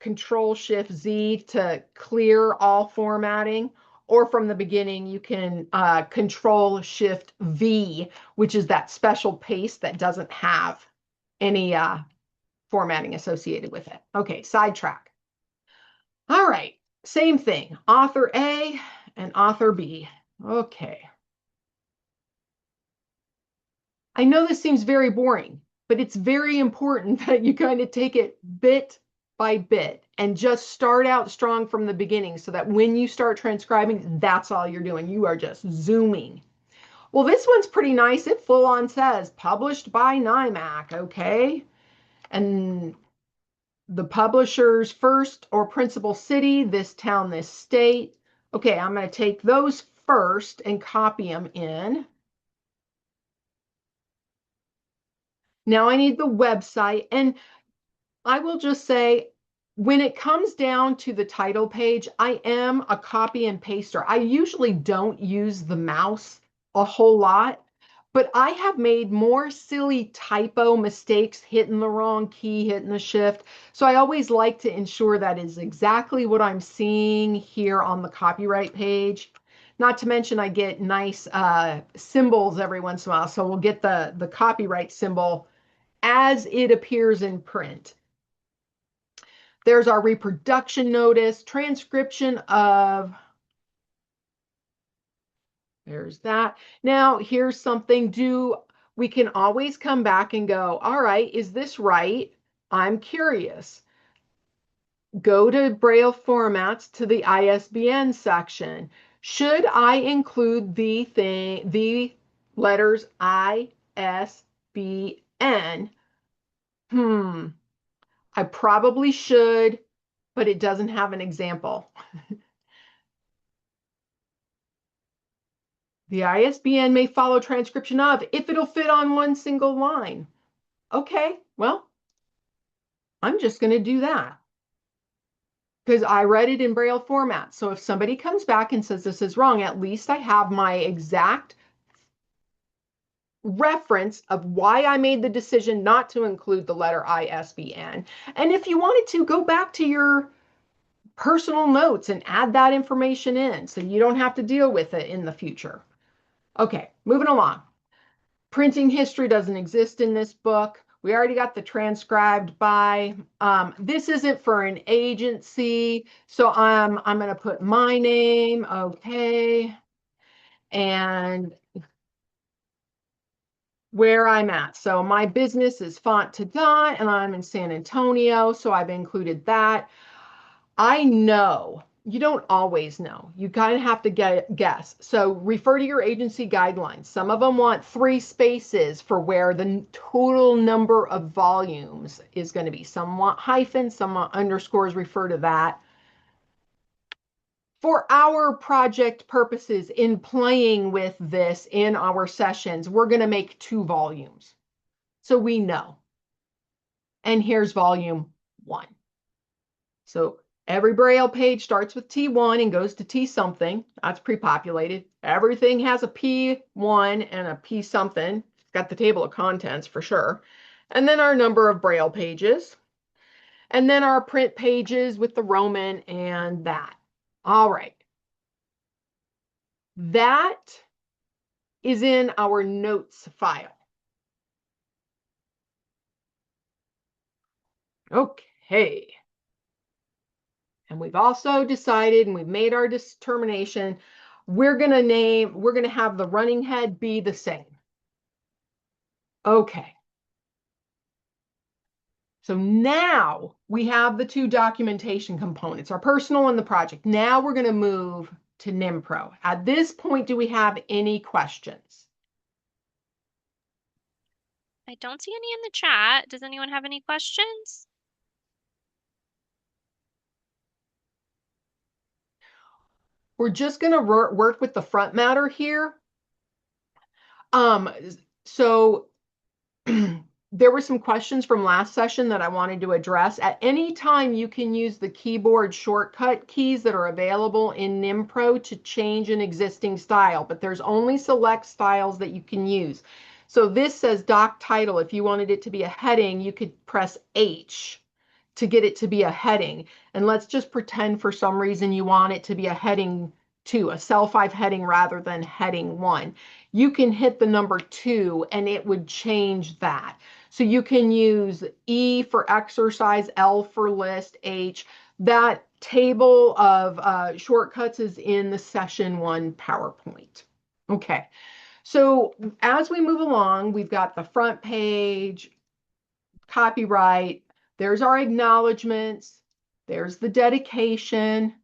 Control-Shift-Z to clear all formatting, or from the beginning, you can Control-Shift-V, which is that special paste that doesn't have any formatting associated with it. Okay, sidetrack. All right, same thing, author A and author B. Okay. I know this seems very boring, but it's very important that you kind of take it bit by bit and just start out strong from the beginning so that when you start transcribing, that's all you're doing. You are just zooming. Well, this one's pretty nice. It full on says published by NIMAC, okay? And the publisher's first or principal city, this town, this state. Okay, I'm going to take those first and copy them in. Now I need the website, and I will just say, when it comes down to the title page, I am a copy and paster. I usually don't use the mouse a whole lot, but I have made more silly typo mistakes, hitting the wrong key, hitting the shift. So I always like to ensure that is exactly what I'm seeing here on the copyright page. Not to mention I get nice symbols every once in a while. So we'll get the copyright symbol as it appears in print. There's our reproduction notice, transcription of There's that. Now, here's something we can always come back and go, all right, is this right? I'm curious. Go to Braille formats to the ISBN section. Should I include the letters ISBN? I probably should, but it doesn't have an example. The ISBN may follow transcription of if it'll fit on one single line. Okay, well, I'm just going to do that because I read it in Braille format. So if somebody comes back and says this is wrong, at least I have my exact reference of why I made the decision not to include the letter ISBN. And if you wanted to, go back to your personal notes and add that information in so you don't have to deal with it in the future. Okay, moving along. Printing history doesn't exist in this book. We already got the transcribed by. This isn't for an agency, so I'm going to put my name, okay, and where I'm at. So my business is Fontenot, and I'm in San Antonio, so I've included that. I know you don't always know. You kind of have to guess. So refer to your agency guidelines. Some of them want 3 spaces for where the total number of volumes is going to be. Some want hyphens, some want underscores, refer to that. For our project purposes, in playing with this in our sessions, we're going to make 2 volumes. So we know. And here's volume 1. So every Braille page starts with T1 and goes to T something. That's pre-populated. Everything has a P1 and a P something. It's got the table of contents for sure. And then our number of Braille pages. And then our print pages with the Roman and that. All right. That is in our notes file. Okay. And we've also decided, and we've made our determination, we're going to have the running head be the same. Okay. So now we have the 2 documentation components, our personal and the project. Now we're going to move to NimPro. At this point, do we have any questions? I don't see any in the chat. Does anyone have any questions? We're just going to work with the front matter here. So there were some questions from last session that I wanted to address. At any time, you can use the keyboard shortcut keys that are available in NimPro to change an existing style, but there's only select styles that you can use. So this says doc title. If you wanted it to be a heading, you could press H to get it to be a heading. And let's just pretend for some reason you want it to be a heading 2, a cell 5 heading rather than heading 1. You can hit the number 2 and it would change that. So you can use E for exercise, L for list, H. That table of shortcuts is in the session 1 PowerPoint. Okay, so as we move along, we've got the front page, copyright, there's our acknowledgments, there's the dedication,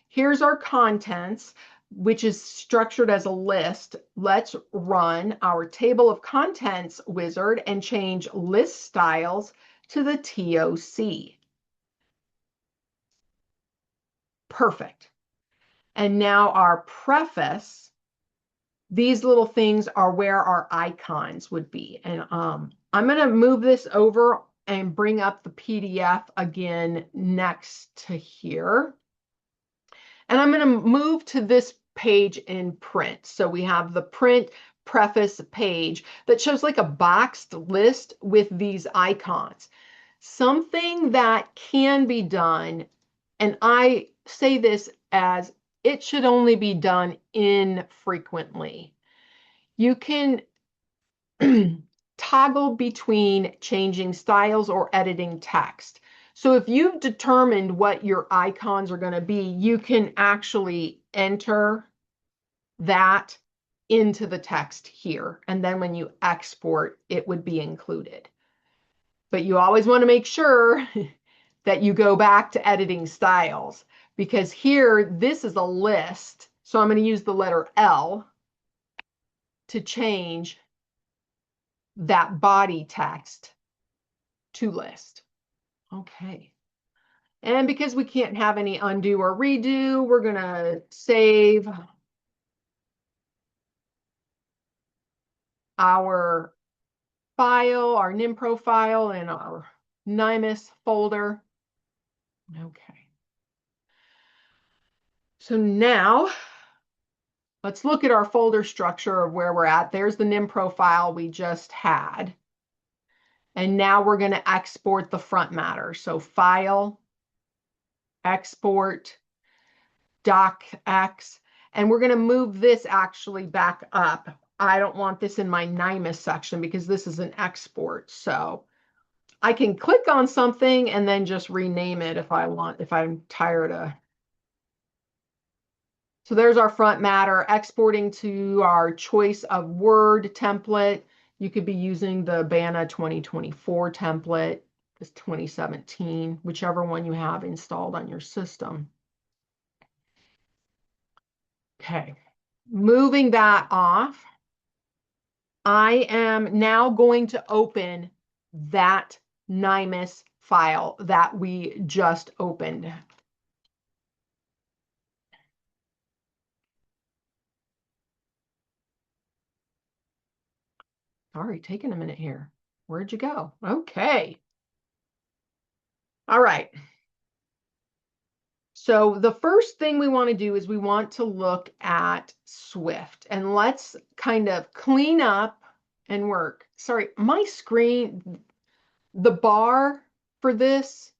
here's our contents, which is structured as a list. Let's run our table of contents wizard and change list styles to the TOC. Perfect. And now our preface, these little things are where our icons would be. And I'm going to move this over and bring up the PDF again next to here. And I'm going to move to this page in print. So we have the print preface page that shows like a boxed list with these icons. Something that can be done, and I say this as it should only be done infrequently. You can toggle between changing styles or editing text. So if you've determined what your icons are going to be, you can actually enter that into the text here. And then when you export, it would be included. But you always want to make sure that you go back to editing styles, because here, this is a list. So I'm going to use the letter L to change that body text to list. Okay. And because we can't have any undo or redo, we're going to save our file, our NimPro file, in our NIMAS folder. Okay. So now let's look at our folder structure of where we're at. There's the NimPro file we just had. And now we're going to export the front matter. So File, Export, docx, and we're going to move this actually back up. I don't want this in my NIMAS section because this is an export. So I can click on something and then just rename it if I want, if I'm tired of. So there's our front matter, exporting to our choice of word template. You could be using the BANA 2024 template, this 2017, whichever one you have installed on your system. Okay, moving that off, I am now going to open that NIMAS file that we just opened. Sorry, taking a minute here. Where'd you go? Okay. All right. So the first thing we want to do is we want to look at Swift, and let's kind of clean up and work. Sorry, my screen, the bar for this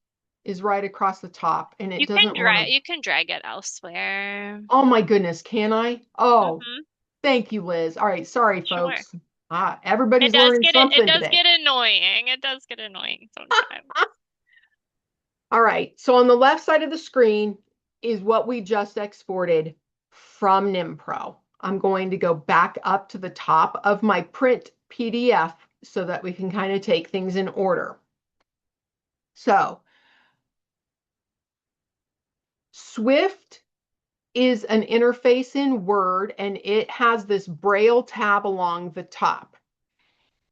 is right across the top and it doesn't want to. You can drag it elsewhere. Oh my goodness, can I? Oh, Hmm. thank you, Liz. All right, sorry, Sure. folks. Everybody's learning It something does today. get annoying. It does get annoying sometimes. All right, so on the left side of the screen is what we just exported from NimPro. I'm going to go back up to the top of my print PDF so that we can kind of take things in order. So Swift is an interface in Word, and it has this Braille tab along the top.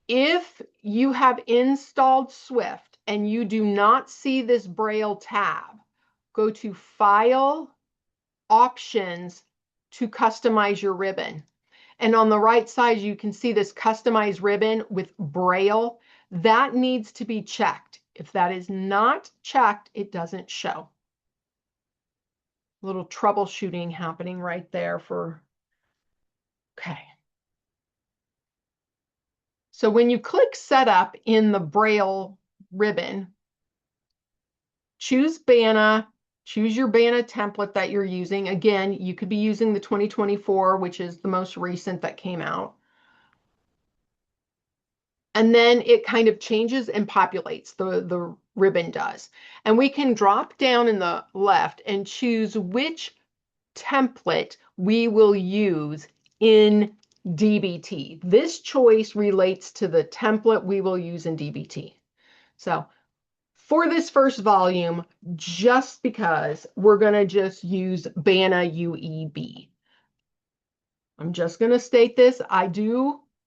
If you have installed Swift and you do not see this Braille tab, go to File, Options to customize your ribbon. And on the right side, you can see this customized ribbon with Braille. That needs to be checked. If that is not checked, it doesn't show. A little troubleshooting happening right there for, okay. So when you click Setup in the Braille ribbon, choose BANA, choose your BANA template that you're using. Again, you could be using the 2024, which is the most recent that came out. And then it kind of changes and populates, the ribbon does. And we can drop down in the left and choose which template we will use in DBT. This choice relates to the template we will use in DBT. So for this first volume, just because we're going to just use BANA UEB. I'm just going to state this.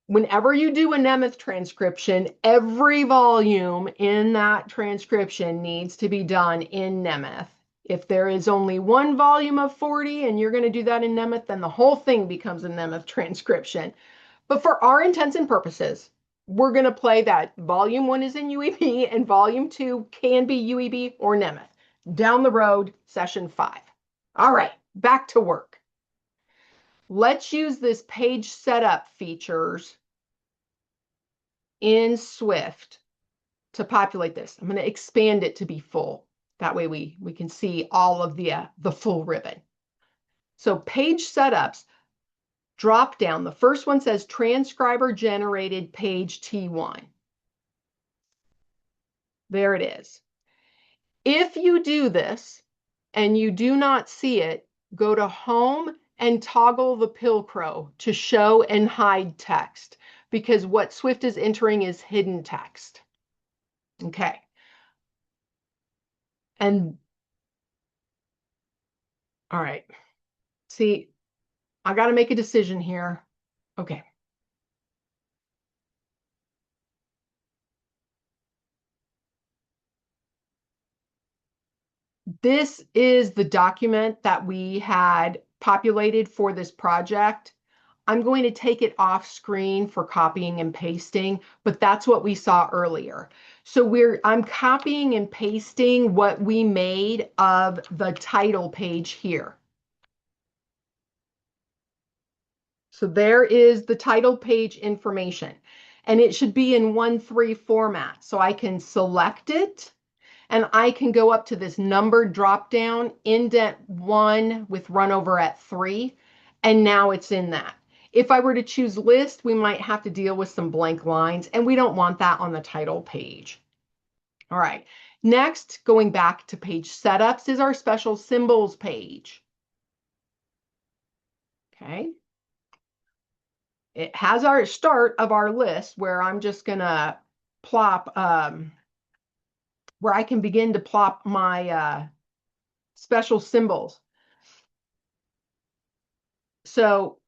Whenever you do a Nemeth transcription, every volume in that transcription needs to be done in Nemeth. If there is only one volume of 40 and you're going to do that in Nemeth, then the whole thing becomes a Nemeth transcription. But for our intents and purposes, we're going to play that volume 1 is in UEB and volume 2 can be UEB or Nemeth. Down the road, session 5. All right, back to work. Let's use this page setup features in Swift to populate this. I'm going to expand it to be full. That way we can see all of the full ribbon. So page setups, drop down. The first one says transcriber generated page T1. There it is. If you do this and you do not see it, go to Home and toggle the pilcrow to show and hide text, because what Swift is entering is hidden text. Okay. And all right. See, I got to make a decision here. Okay. This is the document that we had populated for this project. I'm going to take it off screen for copying and pasting, but that's what we saw earlier. So I'm copying and pasting what we made of the title page here. So there is the title page information, and it should be in 1:3 format. So I can select it, and I can go up to this numbered drop down, indent 1 with run over at 3, and now it's in that. If I were to choose list, we might have to deal with some blank lines, and we don't want that on the title page. All right, next, going back to page setups, is our special symbols page. Okay. It has our start of our list where I'm just gonna plop, where I can begin to plop my special symbols. So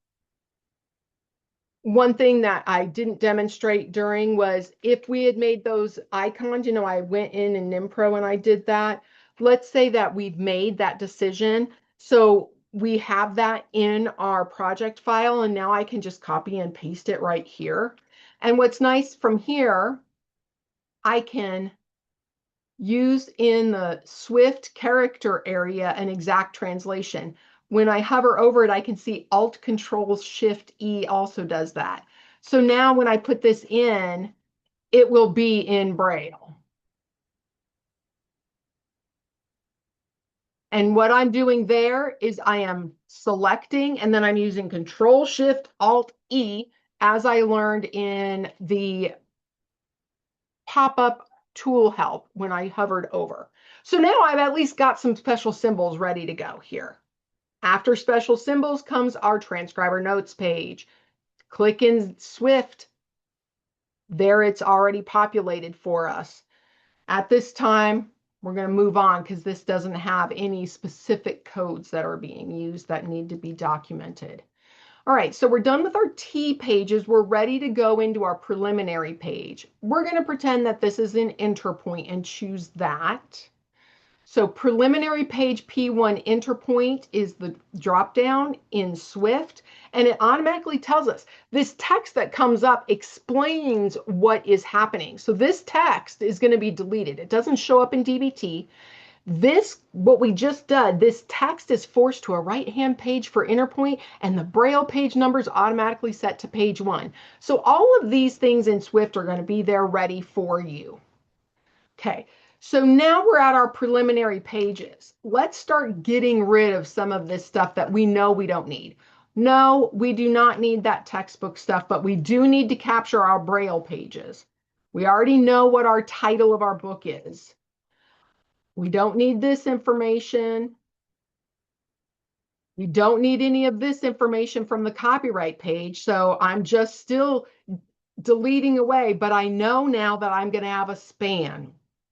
one thing that I didn't demonstrate during was if we had made those icons, I went in NimPro and I did that. Let's say that we've made that decision. So we have that in our project file, and now I can just copy and paste it right here. And what's nice from here, I can use in the Swift character area an exact translation. When I hover over it, I can see Alt Control Shift E also does that. So now when I put this in, it will be in Braille. And what I'm doing there is I am selecting, and then I'm using Control Shift Alt E as I learned in the pop-up tool help when I hovered over. So now I've at least got some special symbols ready to go here. After special symbols comes our transcriber notes page. Click in Swift. There it's already populated for us. At this time, we're going to move on because this doesn't have any specific codes that are being used that need to be documented. All right, so we're done with our T pages. We're ready to go into our preliminary page. We're going to pretend that this is an enter point and choose that. So preliminary page P1 enter point is the drop down in Swift, and it automatically tells us this text that comes up explains what is happening. So this text is going to be deleted. It doesn't show up in DBT. What we just did, this text is forced to a right-hand page for enter point, and the Braille page number is automatically set to page 1. So all of these things in Swift are going to be there ready for you. Okay, so now we're at our preliminary pages. Let's start getting rid of some of this stuff that we know we don't need. No, we do not need that textbook stuff, but we do need to capture our Braille pages. We already know what our title of our book is. We don't need this information. We don't need any of this information from the copyright page. So I'm just still deleting away, but I know now that I'm going to have a span.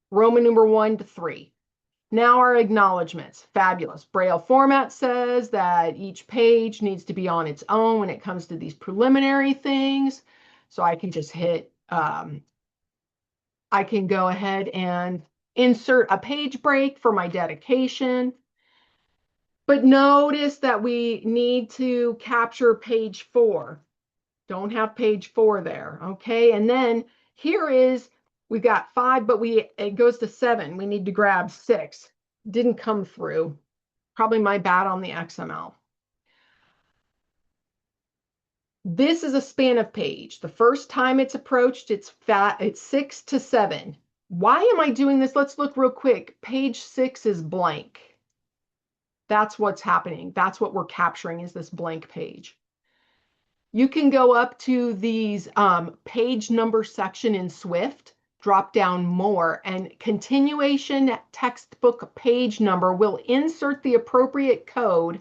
Roman number 1 to 3. Now our acknowledgments. Fabulous. Braille format says that each page needs to be on its own when it comes to these preliminary things. So I can just hit, I can go ahead and insert a page break for my dedication. But notice that we need to capture page 4. Don't have page 4 there. Okay. And then here is, we've got 5, but it goes to 7. We need to grab 6. Didn't come through. Probably my bad on the XML. This is a span of page. The first time it's approached, it's 6 to 7. Why am I doing this? Let's look real quick. Page 6 is blank. That's what's happening. That's what we're capturing, is this blank page. You can go up to these page number section in Swift, drop down more, and continuation textbook page number will insert the appropriate code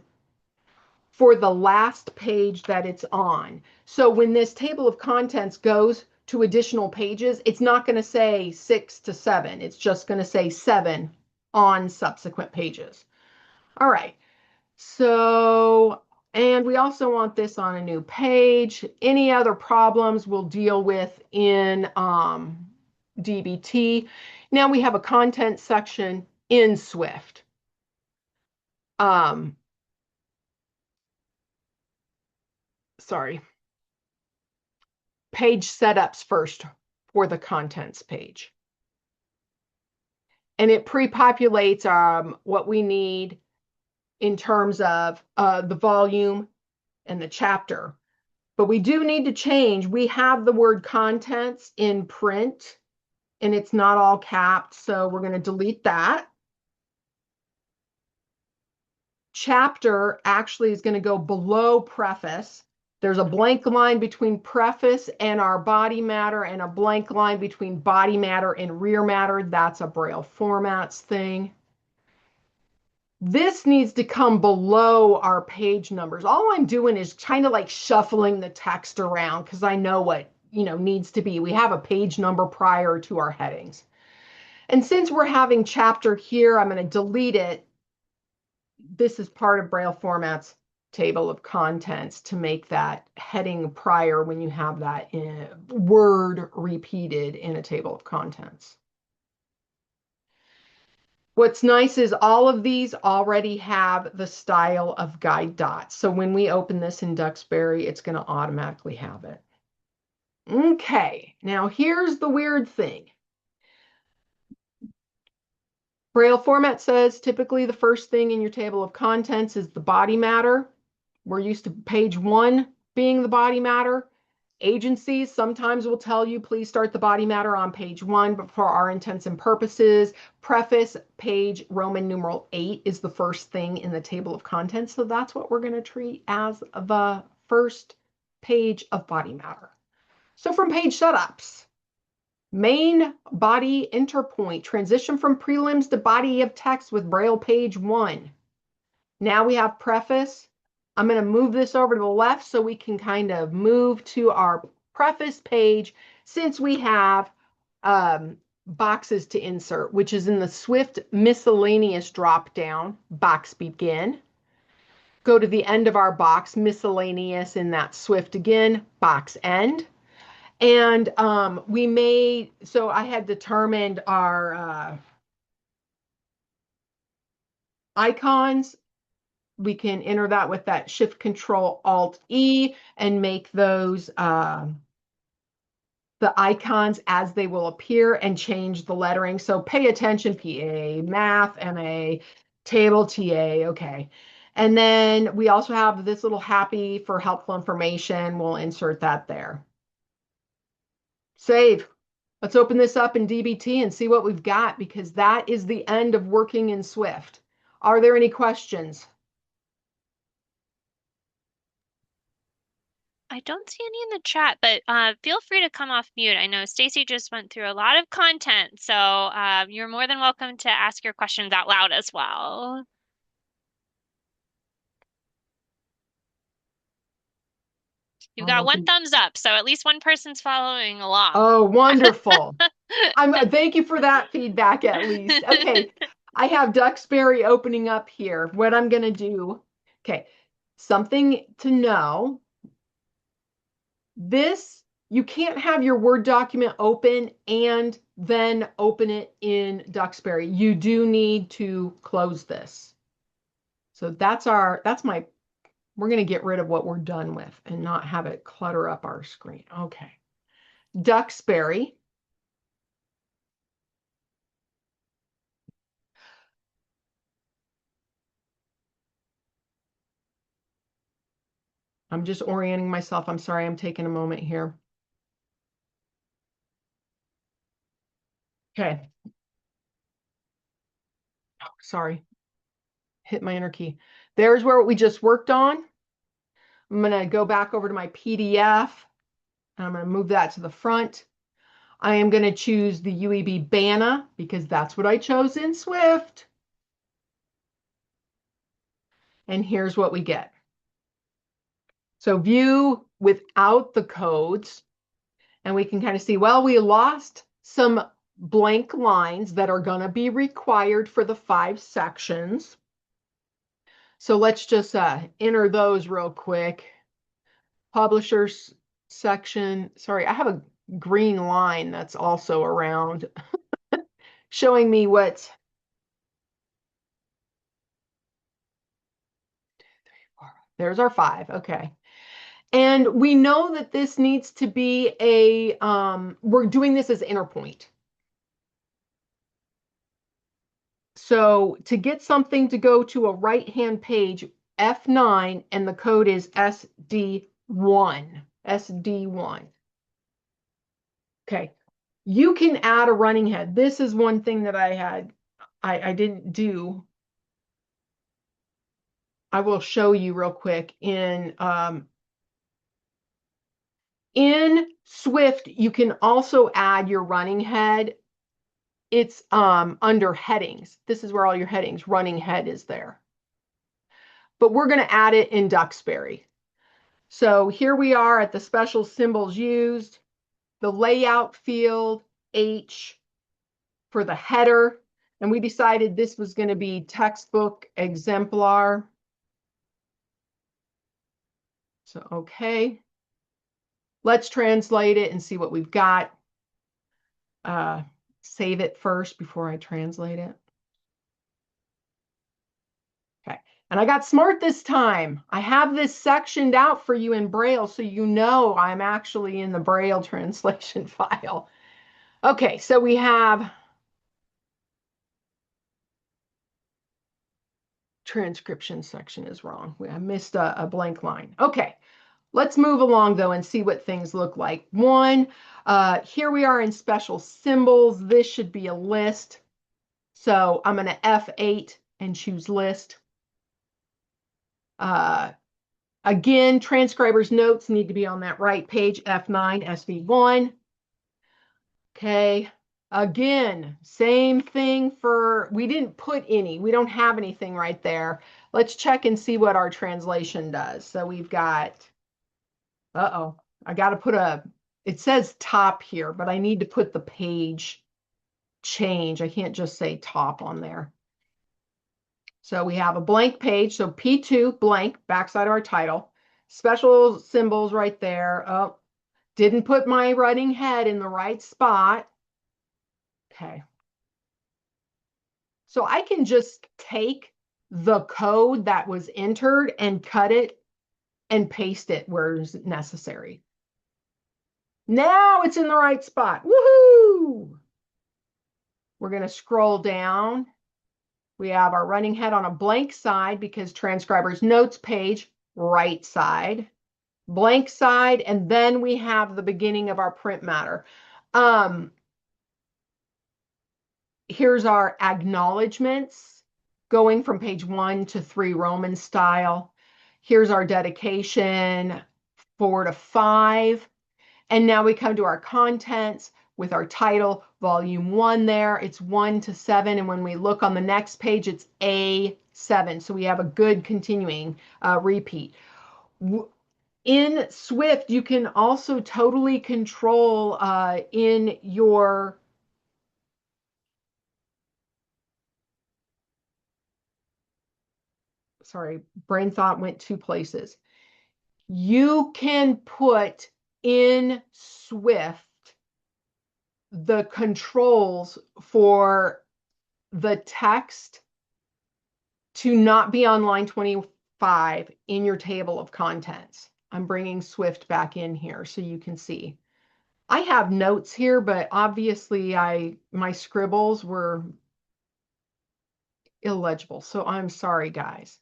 for the last page that it's on. So when this table of contents goes to additional pages, it's not going to say 6 to 7. It's just going to say 7 on subsequent pages. All right. So, and we also want this on a new page. Any other problems we'll deal with in DBT. Now we have a content section in Swift. Sorry. Page setups first for the contents page. And it pre-populates what we need in terms of the volume and the chapter. But we do need to change. We have the word contents in print and it's not all capped, so we're going to delete that. Chapter actually is going to go below preface. There's a blank line between preface and our body matter and a blank line between body matter and rear matter. That's a Braille formats thing. This needs to come below our page numbers. All I'm doing is kind of like shuffling the text around because I know what, needs to be. We have a page number prior to our headings. And since we're having chapter here, I'm going to delete it. This is part of Braille formats table of contents to make that heading prior when you have that word repeated in a table of contents. What's nice is all of these already have the style of guide dots. So when we open this in Duxbury, it's going to automatically have it. Okay, now here's the weird thing. Braille format says typically the first thing in your table of contents is the body matter. We're used to page 1 being the body matter. Agencies sometimes will tell you, please start the body matter on page 1, but for our intents and purposes, preface page Roman numeral 8 is the first thing in the table of contents. So that's what we're going to treat as the first page of body matter. So from page setups, main body interpoint, transition from prelims to body of text with Braille page 1. Now we have preface. I'm going to move this over to the left so we can kind of move to our preface page since we have boxes to insert, which is in the Swift miscellaneous drop down, box begin. Go to the end of our box, miscellaneous in that Swift again, box end. And so I had determined our icons. We can enter that with that Shift Control Alt E and make those the icons as they will appear and change the lettering. So pay attention, PA, Math, MA, Table, TA, okay. And then we also have this little happy for helpful information. We'll insert that there. Save. Let's open this up in DBT and see what we've got because that is the end of working in Swift. Are there any questions? I don't see any in the chat, but feel free to come off mute. I know Stacy just went through a lot of content, so you're more than welcome to ask your questions out loud as well. You've got one thumbs up, so at least one person's following along. Oh, wonderful. Thank you for that feedback at least. Okay, I have Duxbury opening up here. What I'm going to do, okay, something to know. You can't have your Word document open and then open it in Duxbury. You do need to close this. So we're going to get rid of what we're done with and not have it clutter up our screen. Okay. Duxbury. I'm just orienting myself. I'm sorry, I'm taking a moment here. Okay. Oh, sorry. Hit my enter key. There's where we just worked on. I'm going to go back over to my PDF. And I'm going to move that to the front. I am going to choose the UEB BANA because that's what I chose in Swift. And here's what we get. So view without the codes, and we can kind of see, well, we lost some blank lines that are going to be required for the 5 sections. So let's just enter those real quick. Publishers section. Sorry, I have a green line that's also around showing me what. There's our 5. Okay. And we know that this needs to be a, we're doing this as inner point. So to get something to go to a right-hand page, F9, and the code is SD1. SD1. Okay. You can add a running head. This is one thing that I didn't do. I will show you real quick in Swift, you can also add your running head. It's under headings. This is where all your headings, running head is there. But we're going to add it in Duxbury. So here we are at the special symbols used, the layout field, H for the header. And we decided this was going to be textbook exemplar. So, okay. Let's translate it and see what we've got. Save it first before I translate it. Okay. And I got smart this time. I have this sectioned out for you in Braille so you know I'm actually in the Braille translation file. Okay, so we have transcription section is wrong. I missed a blank line. Okay, let's move along though and see what things look like. One, here we are in special symbols. This should be a list. So I'm going to F8 and choose list. Again, transcriber's notes need to be on that right page, F9, SV1. Okay, again, same thing for, we didn't put any, we don't have anything right there. Let's check and see what our translation does. So we've got, I got to put it says top here, but I need to put the page change. I can't just say top on there. So we have a blank page. So P2 blank, backside of our title. Special symbols right there. Oh, didn't put my running head in the right spot. Okay. So I can just take the code that was entered and cut it and paste it where it's necessary. Now it's in the right spot. Woohoo! We're going to scroll down. We have our running head on a blank side because transcriber's notes page, right side, blank side, and then we have the beginning of our print matter. Here's our acknowledgments going from page 1 to 3 Roman style. Here's our dedication 4 to 5. And now we come to our contents with our title, volume 1 there. It's 1 to 7. And when we look on the next page, it's A7. So we have a good continuing repeat. In Swift, you can also totally control in your sorry, brain thought went 2 places. You can put in Swift the controls for the text to not be on line 25 in your table of contents. I'm bringing Swift back in here so you can see. I have notes here, but obviously my scribbles were illegible, so I'm sorry, guys.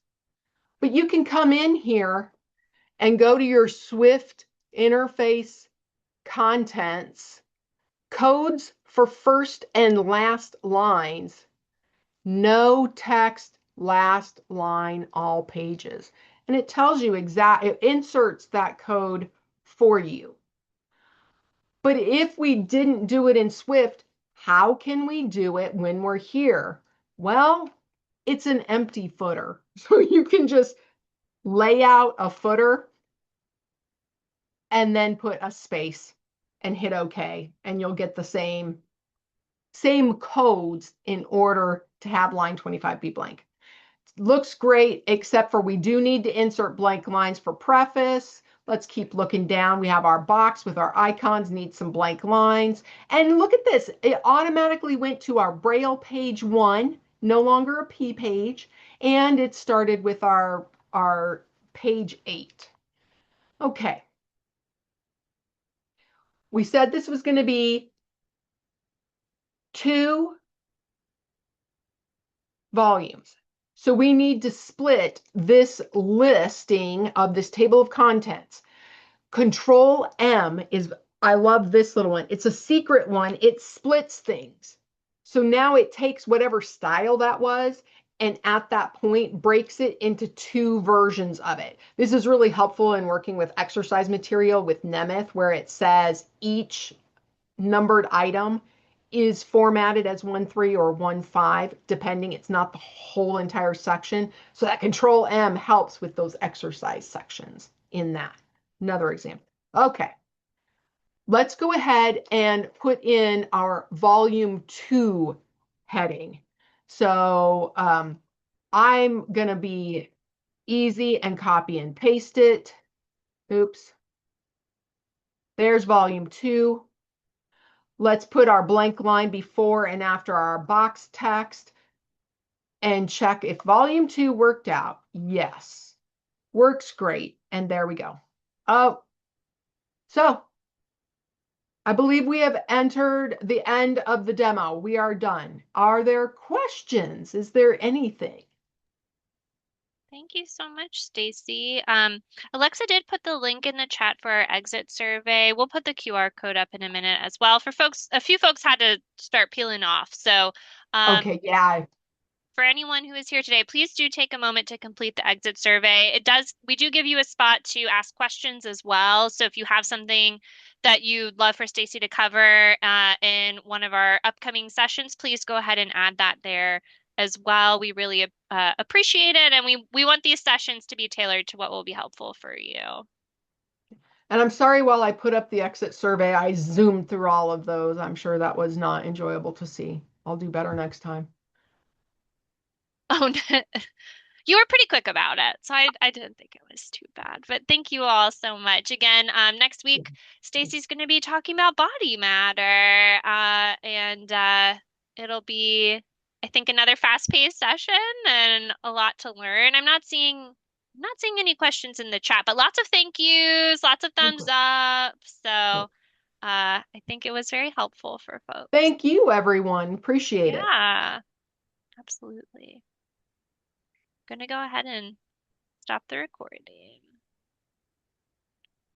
But you can come in here and go to your Swift interface contents, codes for first and last lines, no text, last line, all pages. And it tells you it inserts that code for you. But if we didn't do it in Swift, how can we do it when we're here? Well, it's an empty footer. So you can just lay out a footer and then put a space and hit OK, and you'll get the same codes in order to have line 25 be blank. Looks great, except for we do need to insert blank lines for preface. Let's keep looking down. We have our box with our icons, need some blank lines. And look at this. It automatically went to our Braille page 1, no longer a P page. And it started with our page 8. Okay. We said this was going to be 2 volumes. So we need to split this listing of this table of contents. Control M is, I love this little one. It's a secret one. It splits things. So now it takes whatever style that was and at that point breaks it into 2 versions of it. This is really helpful in working with exercise material with Nemeth, where it says each numbered item is formatted as 1-3 or 1-5, depending. It's not the whole entire section. So that Control M helps with those exercise sections in that. Another example. Okay. Let's go ahead and put in our volume 2 heading. So I'm going to be easy and copy and paste it. Oops. There's volume 2. Let's put our blank line before and after our box text and check if volume 2 worked out. Yes, works great. And there we go. Oh, so I believe we have entered the end of the demo. We are done. Are there questions? Is there anything? Thank you so much, Stacy. Alexa did put the link in the chat for our exit survey. We'll put the QR code up in a minute as well. For folks, a few folks had to start peeling off. So, Okay, yeah. for anyone who is here today, please do take a moment to complete the exit survey. We do give you a spot to ask questions as well. So if you have something that you'd love for Stacy to cover in one of our upcoming sessions, please go ahead and add that there as well. We really appreciate it, and we want these sessions to be tailored to what will be helpful for you. And I'm sorry while I put up the exit survey, I zoomed through all of those. I'm sure that was not enjoyable to see. I'll do better next time. Oh, you were pretty quick about it, so I didn't think it was too bad. But thank you all so much. Again, next week, Stacy's going to be talking about body matter, and it'll be, I think, another fast-paced session and a lot to learn. I'm not seeing any questions in the chat, but lots of thank yous, lots of thumbs up. So, I think it was very helpful for folks. Thank you, everyone. Appreciate it. Yeah, absolutely. Gonna go ahead and stop the recording.